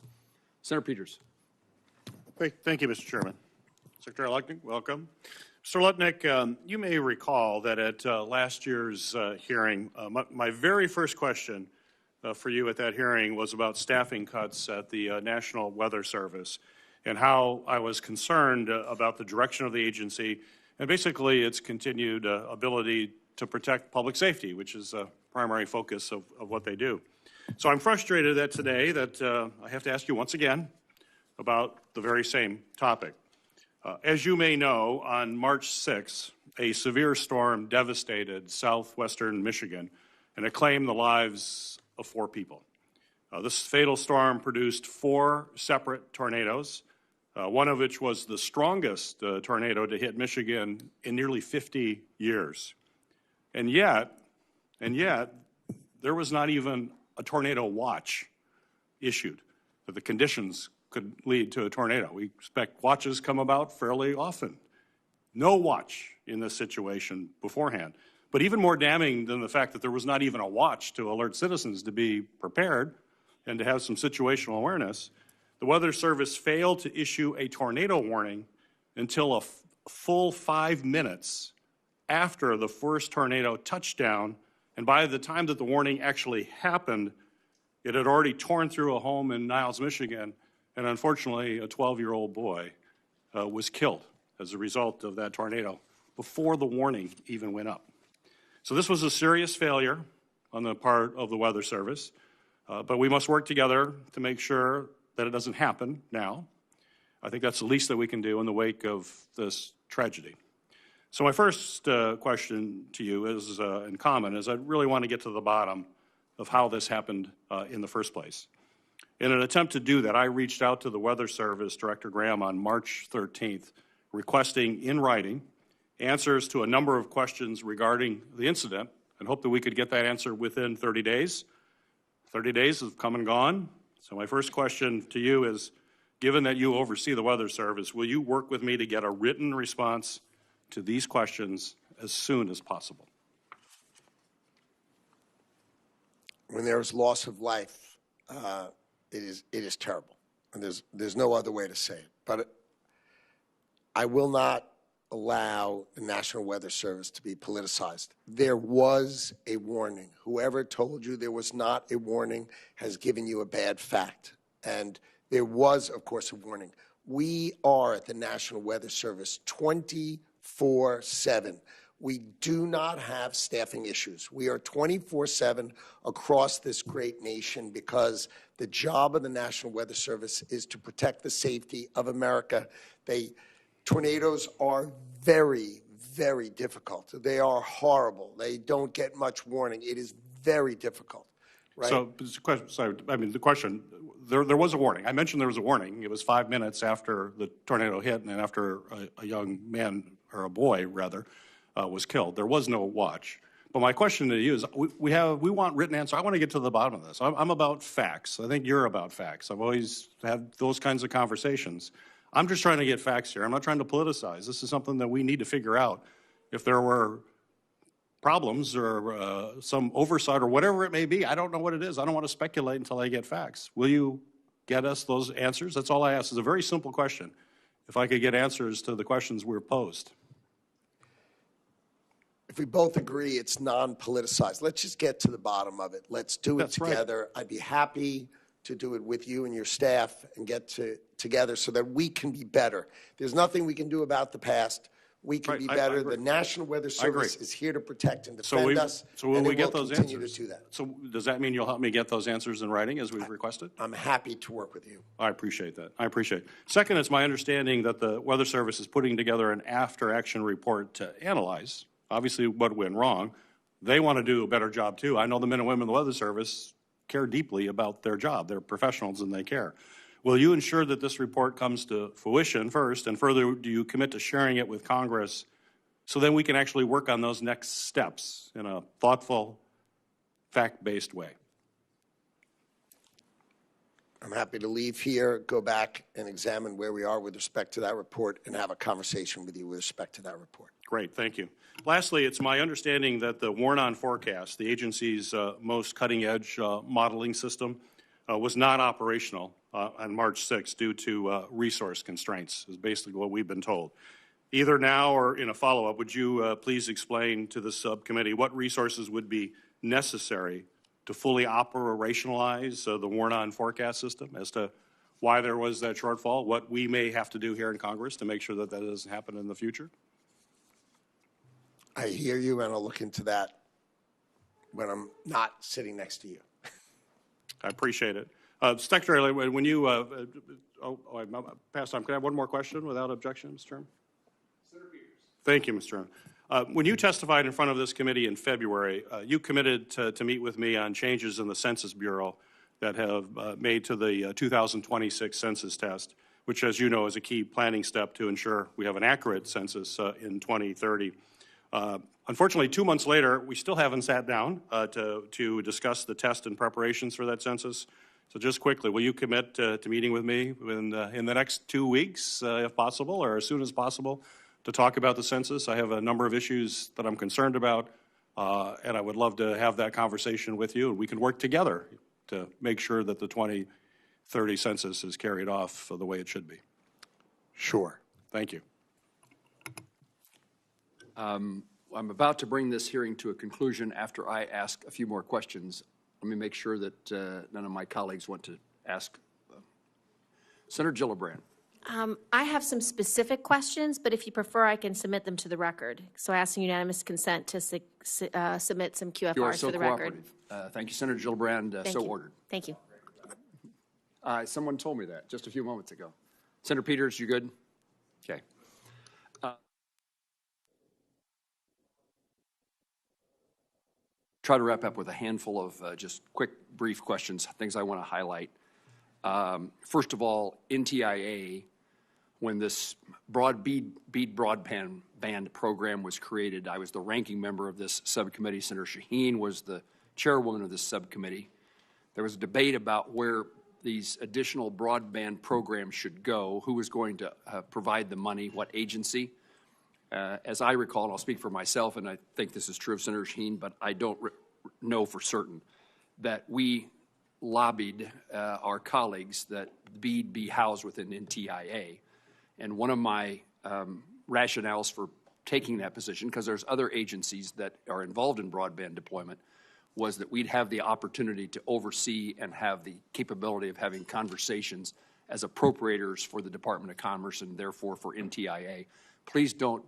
Senator Peters. Great. Thank you, Mr. Chairman. Secretary Lutnick, welcome. Mr. Lutnick, you may recall that at last year's hearing, my very first question for you at that hearing was about staffing cuts at the National Weather Service and how I was concerned about the direction of the agency and basically its continued ability to protect public safety, which is a primary focus of what they do. So I'm frustrated that today that I have to ask you once again about the very same topic. As you may know, on March 6th, a severe storm devastated southwestern Michigan, and it claimed the lives of 4 people. This fatal storm produced 4 separate tornadoes, one of which was the strongest tornado to hit Michigan in nearly 50 years. And yet, there was not even a tornado watch issued, that the conditions could lead to a tornado. We expect watches come about fairly often. No watch in this situation beforehand. But even more damning than the fact that there was not even a watch to alert citizens to be prepared and to have some situational awareness, the Weather Service failed to issue a tornado warning until a full 5 minutes after the first tornado touched down. And by the time that the warning actually happened, it had already torn through a home in Niles, Michigan, and unfortunately, a 12-year-old boy was killed as a result of that tornado before the warning even went up. So this was a serious failure on the part of the Weather Service, but we must work together to make sure that it doesn't happen now. I think that's the least that we can do in the wake of this tragedy. So my first question to you is, in common, is I really want to get to the bottom of how this happened in the first place. In an attempt to do that, I reached out to the Weather Service Director Graham on March 13th, requesting in writing answers to a number of questions regarding the incident, and hope that we could get that answer within 30 days. 30 days have come and gone. So my first question to you is, given that you oversee the Weather Service, will you work with me to get a written response to these questions as soon as possible? When there is loss of life, it is terrible, and there's no other way to say it. But I will not allow the National Weather Service to be politicized. There was a warning. Whoever told you there was not a warning has given you a bad fact. And there was, of course, a warning. We are at the National Weather Service 24/7. We do not have staffing issues. We are 24/7 across this great nation because the job of the National Weather Service is to protect the safety of America. Tornadoes are very, very difficult. They are horrible. They don't get much warning. It is very difficult, right? So, the question, there was a warning. I mentioned there was a warning. It was 5 minutes after the tornado hit and after a young man, or a boy, rather, was killed. There was no watch. But my question to you is, we want written answer. I want to get to the bottom of this. I'm about facts. I think you're about facts. I've always had those kinds of conversations. I'm just trying to get facts here. I'm not trying to politicize. This is something that we need to figure out. If there were problems or some oversight or whatever it may be, I don't know what it is. I don't want to speculate until I get facts. Will you get us those answers? That's all I ask. It's a very simple question. If I could get answers to the questions we're posed. If we both agree it's non-politicized, let's just get to the bottom of it. Let's do it together. Right. I'd be happy to do it with you and your staff and get together so that we can be better. There's nothing we can do about the past. We can be better. The National Weather Service is here to protect and defend us. So will we get those continue answers? To do that. So does that mean you'll help me get those answers in writing as we've requested? I'm happy to work with you. I appreciate that. I appreciate it. Second, it's my understanding that the Weather Service is putting together an after-action report to analyze, obviously, what went wrong. They want to do a better job, too. I know the men and women of the Weather Service care deeply about their job. They're professionals and they care. Will you ensure that this report comes to fruition first, and further, do you commit to sharing it with Congress so then we can actually work on those next steps in a thoughtful, fact-based way? I'm happy to leave here, go back and examine where we are with respect to that report and have a conversation with you with respect to that report. Great, thank you. Lastly, it's my understanding that the Warn-On forecast, the agency's most cutting-edge modeling system, was not operational on March 6th due to resource constraints, is basically what we've been told. Either now or in a follow-up, would you please explain to the subcommittee what resources would be necessary to fully operationalize the Warn-On forecast system, as to why there was that shortfall, what we may have to do here in Congress to make sure that that doesn't happen in the future? I hear you, and I'll look into that when I'm not sitting next to you. I appreciate it. Secretary, when you, I passed time. Can I have one more question without objection, Mr. Chairman? Thank you, Mr. Chairman. When you testified in front of this committee in February, you committed to meet with me on changes in the Census Bureau that have made to the 2026 census test, which, as you know, is a key planning step to ensure we have an accurate census in 2030. Unfortunately, 2 months later, we still haven't sat down to discuss the test and preparations for that census. So just quickly, will you commit to meeting with me in the next 2 weeks, if possible, or as soon as possible, to talk about the census? I have a number of issues that I'm concerned about, and I would love to have that conversation with you, and we can work together to make sure that the 2030 census is carried off the way it should be. Sure. Thank you. I'm about to bring this hearing to a conclusion after I ask a few more questions. Let me make sure that none of my colleagues want to ask. Senator Gillibrand. I have some specific questions, but if you prefer, I can submit them to the record. So I ask unanimous consent to submit some QFRs You are so for the record. Thank you, Senator Gillibrand. Thank So you. ordered. Thank you. Someone told me that just a few moments ago. Senator Peters, you good? Okay. Try to wrap up with a handful of just quick, brief questions, things I want to highlight. First of all, NTIA, when this broadband program was created, I was the ranking member of this subcommittee. Senator Shaheen was the chairwoman of this subcommittee. There was a debate about where these additional broadband programs should go, who was going to provide the money, what agency. As I recall, and I'll speak for myself, and I think this is true of Senator Shaheen, but I don't know for certain, that we lobbied our colleagues that BEAD be housed within NTIA. And one of my rationales for taking that position, because there's other agencies that are involved in broadband deployment, was that we'd have the opportunity to oversee and have the capability of having conversations as appropriators for the Department of Commerce and therefore for NTIA. Please don't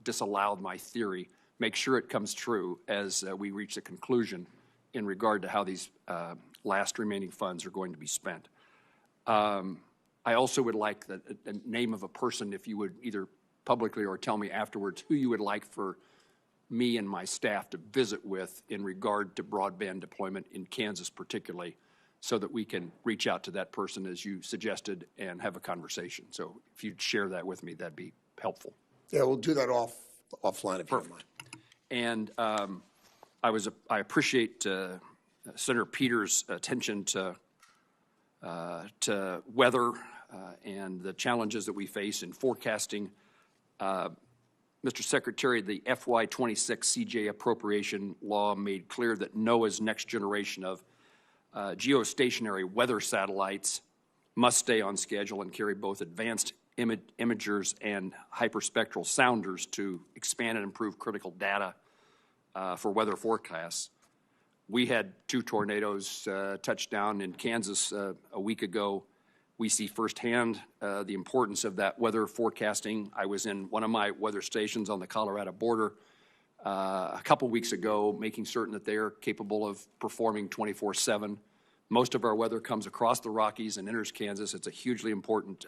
disallow my theory. Make sure it comes true as we reach a conclusion in regard to how these last remaining funds are going to be spent. I also would like the name of a person, if you would either publicly or tell me afterwards, who you would like for me and my staff to visit with in regard to broadband deployment in Kansas particularly, so that we can reach out to that person as you suggested and have a conversation. So if you'd share that with me, that'd be helpful. Yeah, we'll do that offline if you don't mind. And I appreciate Senator Peters' attention to weather and the challenges that we face in forecasting. Mr. Secretary, the FY26 CJ appropriation law made clear that NOAA's next generation of geostationary weather satellites must stay on schedule and carry both advanced imagers and hyperspectral sounders to expand and improve critical data for weather forecasts. We had 2 tornadoes touch down in Kansas a week ago. We see firsthand the importance of that weather forecasting. I was in one of my weather stations on the Colorado border a couple weeks ago, making certain that they are capable of performing 24/7. Most of our weather comes across the Rockies and enters Kansas. It's a hugely important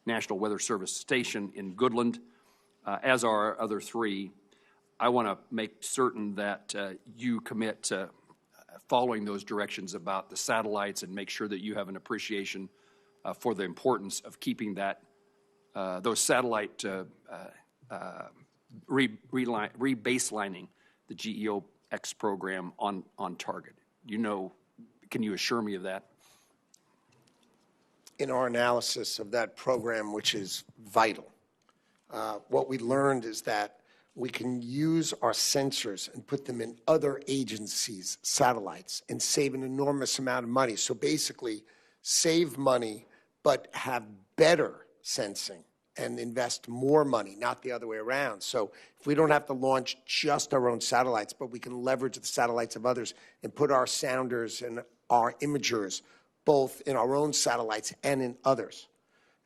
National Weather Service station in Goodland, as are our other 3. I want to make certain that you commit to following those directions about the satellites and make sure that you have an appreciation for the importance of keeping that those satellite rebaselining the GEOX program on target. You know, can you assure me of that? In our analysis of that program, which is vital, what we learned is that we can use our sensors and put them in other agencies' satellites and save an enormous amount of money. So basically, save money, but have better sensing and invest more money, not the other way around. So if we don't have to launch just our own satellites, but we can leverage the satellites of others and put our sounders and our imagers both in our own satellites and in others.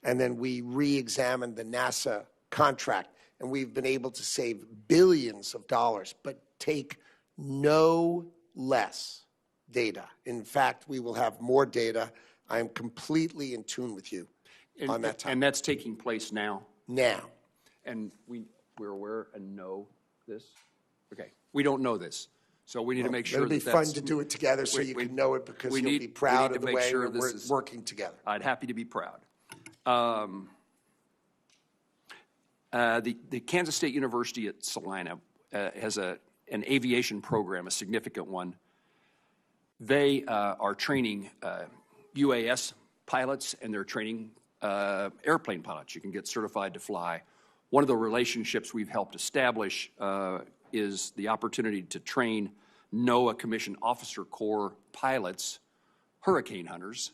And then we re-examine the NASA contract, and we've been able to save billions of dollars, but take no less data. In fact, we will have more data. I am completely in tune with you on that topic. And that's taking place now? Now. And we're aware and know this? Okay. We don't know this. So we need to make sure It'll be that fun that's. to do it together so you can know it because we you'll need- be we proud need of to the make way sure we're this is- working together. I'd happy to be proud. The Kansas State University at Salina has an aviation program, a significant one. They are training UAS pilots, and they're training airplane pilots. You can get certified to fly. One of the relationships we've helped establish is the opportunity to train NOAA Commissioned Officer Corps pilots, hurricane hunters,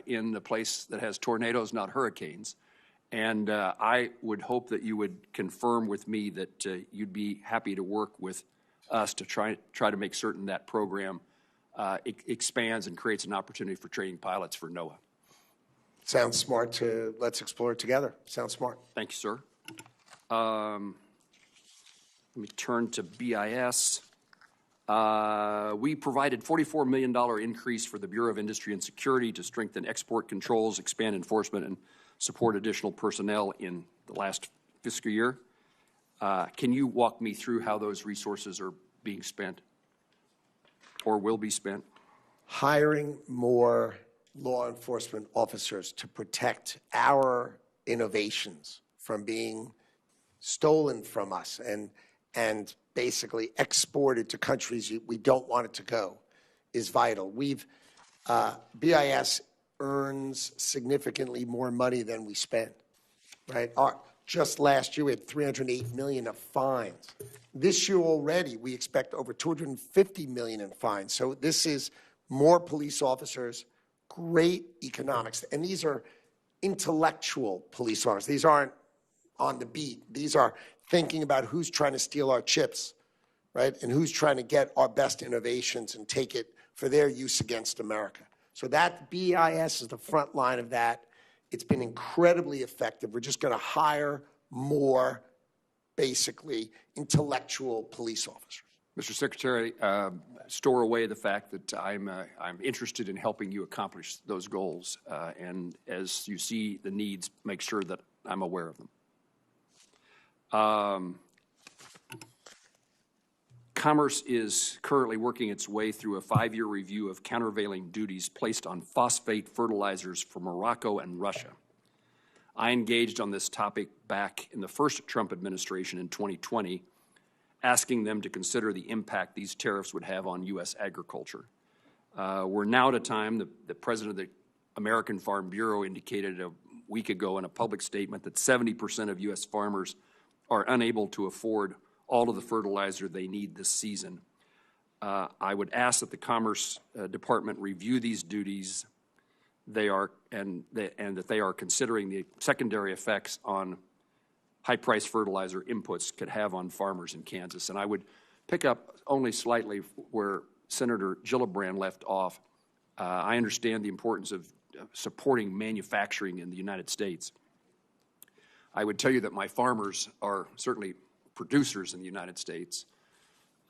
in a place that has tornadoes, not hurricanes. And I would hope that you would confirm with me that you'd be happy to work with us to try to make certain that program expands and creates an opportunity for training pilots for NOAA. Sounds smart. Let's explore it together. Sounds smart. Thank you, sir. Let me turn to BIS. We provided $44 million increase for the Bureau of Industry and Security to strengthen export controls, expand enforcement, and support additional personnel in the last fiscal year. Can you walk me through how those resources are being spent or will be spent? Hiring more law enforcement officers to protect our innovations from being stolen from us and basically exported to countries we don't want it to go is vital. BIS earns significantly more money than we spend, right? Just last year, we had $308 million of fines. This year already, we expect over $250 million in fines. So this is more police officers, great economics. And these are intellectual police officers. These aren't on the beat. These are thinking about who's trying to steal our chips, right? And who's trying to get our best innovations and take it for their use against America. So that BIS is the front line of that. It's been incredibly effective. We're just going to hire more, basically, intellectual police officers. Mr. Secretary, store away the fact that I'm interested in helping you accomplish those goals. And as you see the needs, make sure that I'm aware of them. Commerce is currently working its way through a 5-year review of countervailing duties placed on phosphate fertilizers for Morocco and Russia. I engaged on this topic back in the first Trump administration in 2020, asking them to consider the impact these tariffs would have on U.S. agriculture. We're now at a time the president of the American Farm Bureau indicated a week ago in a public statement that 70% of U.S. farmers are unable to afford all of the fertilizer they need this season. I would ask that the Commerce Department review these duties and that they are considering the secondary effects on high-priced fertilizer inputs could have on farmers in Kansas. And I would pick up only slightly where Senator Gillibrand left off. I understand the importance of supporting manufacturing in the United States. I would tell you that my farmers are certainly producers in the United States,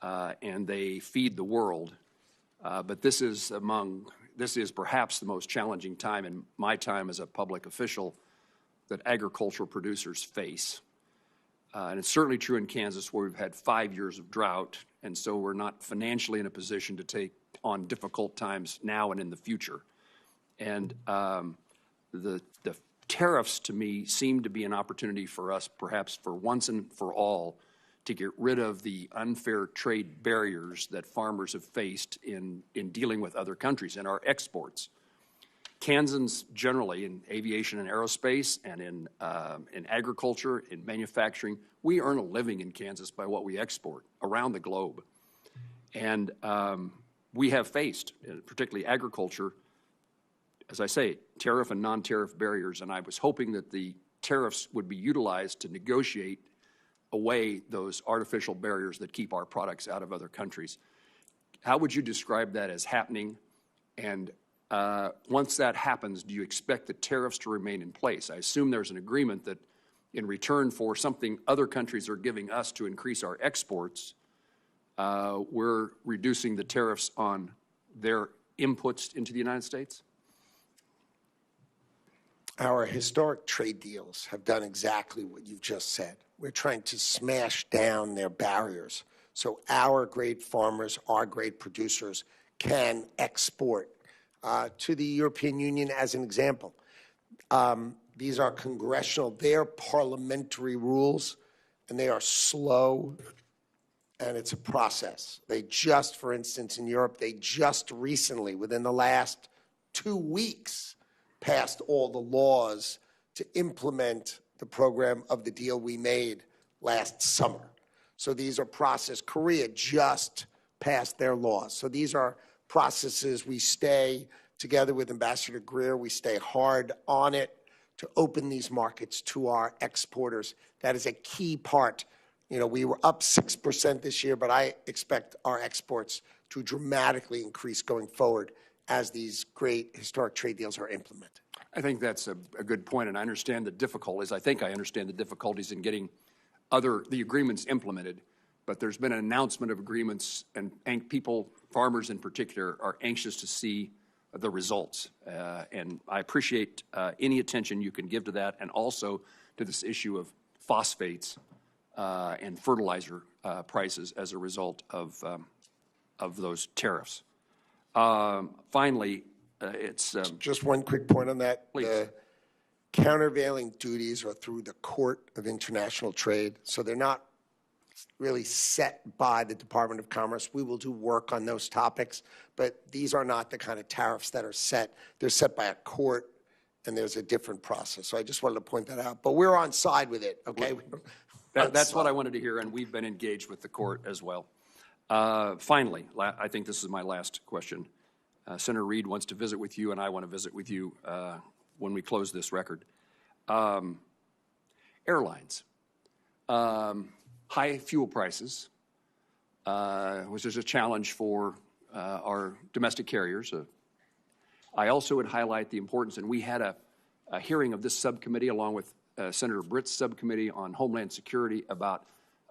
and they feed the world. But this is perhaps the most challenging time in my time as a public official that agricultural producers face. And it's certainly true in Kansas, where we've had 5 years of drought, and so we're not financially in a position to take on difficult times now and in the future. And the tariffs, to me, seem to be an opportunity for us, perhaps for once and for all, to get rid of the unfair trade barriers that farmers have faced in dealing with other countries and our exports. Kansans generally, in aviation and aerospace and in agriculture, in manufacturing, we earn a living in Kansas by what we export around the globe. And we have faced, particularly agriculture, as I say, tariff and non-tariff barriers, and I was hoping that the tariffs would be utilized to negotiate away those artificial barriers that keep our products out of other countries. How would you describe that as happening? And once that happens, do you expect the tariffs to remain in place? I assume there's an agreement that in return for something other countries are giving us to increase our exports, we're reducing the tariffs on their inputs into the United States? Our historic trade deals have done exactly what you've just said. We're trying to smash down their barriers so our great farmers, our great producers can export to the European Union as an example. These are congressional, they're parliamentary rules, and they are slow, and it's a process. They just, for instance, in Europe, they just recently, within the last 2 weeks, passed all the laws to implement the program of the deal we made last summer. So these are process. Korea just passed their laws. So these are processes. We stay together with Ambassador Greer. We stay hard on it to open these markets to our exporters. That is a key part. You know, we were up 6% this year, but I expect our exports to dramatically increase going forward as these great historic trade deals are implemented. I think that's a good point, and I understand the difficulties. I think I understand the difficulties in getting the agreements implemented, but there's been an announcement of agreements, and people, farmers in particular, are anxious to see the results. And I appreciate any attention you can give to that, and also to this issue of phosphates and fertilizer prices as a result of those tariffs. Finally, it's just one quick point on that. Please. The countervailing duties are through the Court of International Trade, so they're not really set by the Department of Commerce. We will do work on those topics, but these are not the kind of tariffs that are set. They're set by a court, and there's a different process. So I just wanted to point that out. But we're on side with it, okay? That's what I wanted to hear, and we've been engaged with the court as well. Finally, I think this is my last question. Senator Reid wants to visit with you, and I want to visit with you when we close this record. Airlines. High fuel prices, which is a challenge for our domestic carriers. I also would highlight the importance, and we had a hearing of this subcommittee along with Senator Britt's subcommittee on Homeland Security about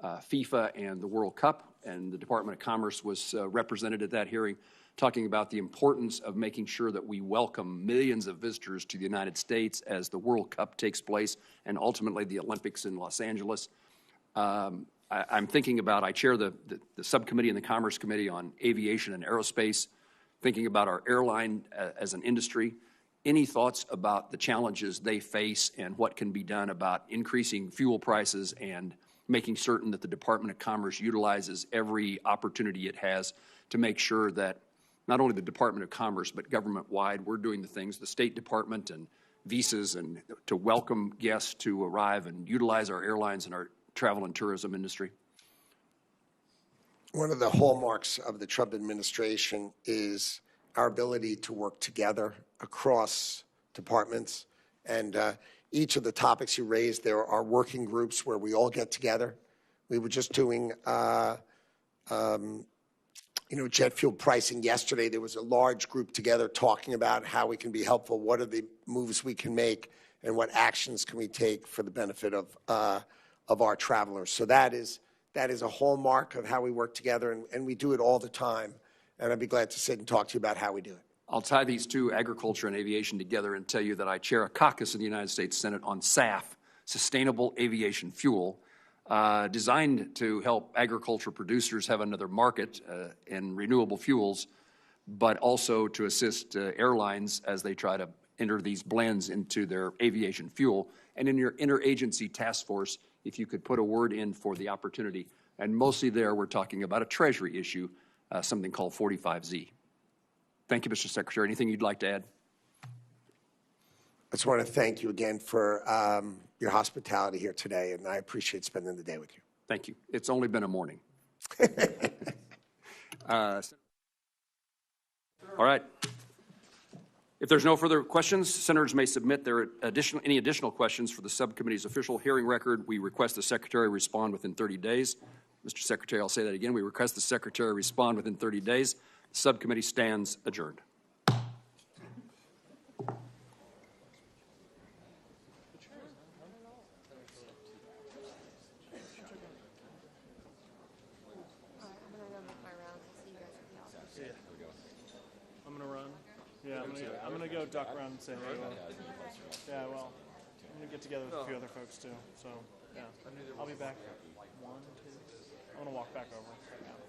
FIFA and the World Cup, and the Department of Commerce was represented at that hearing, talking about the importance of making sure that we welcome millions of visitors to the United States as the World Cup takes place, and ultimately the Olympics in Los Angeles. I'm thinking about, I chair the subcommittee in the Commerce Committee on Aviation and Aerospace, thinking about our airline as an industry. Any thoughts about the challenges they face and what can be done about increasing fuel prices and making certain that the Department of Commerce utilizes every opportunity it has to make sure that not only the Department of Commerce, but government-wide, we're doing the things, the State Department and visas, and to welcome guests to arrive and utilize our airlines and our travel and tourism industry? One of the hallmarks of the Trump administration is our ability to work together across departments. And each of the topics you raised, there are working groups where we all get together. We were just doing, jet fuel pricing yesterday. There was a large group together talking about how we can be helpful, what are the moves we can make, and what actions can we take for the benefit of our travelers. So that is a hallmark of how we work together, and we do it all the time. And I'd be glad to sit and talk to you about how we do it. I'll tie these two, agriculture and aviation, together and tell you that I chair a caucus in the United States Senate on SAF, Sustainable Aviation Fuel, designed to help agriculture producers have another market in renewable fuels, but also to assist airlines as they try to enter these blends into their aviation fuel. And in your interagency task force, if you could put a word in for the opportunity, and mostly there we're talking about a Treasury issue, something called 45Z. Thank you, Mr. Secretary. Anything you'd like to add? I just want to thank you again for your hospitality here today, and I appreciate spending the day with you. Thank you. It's only been a morning. All right. If there's no further questions, senators may submit any additional questions for the subcommittee's official hearing record. We request the Secretary respond within 30 days. Mr. Secretary, I'll say that again. We request the Secretary respond within 30 days. The subcommittee stands adjourned. I'm gonna run. Yeah, I'm gonna go duck around and say hey. Yeah, well, I'm gonna get together with a few other folks too. So yeah, I'll be back. 1, 2. I'm going to walk back over right now.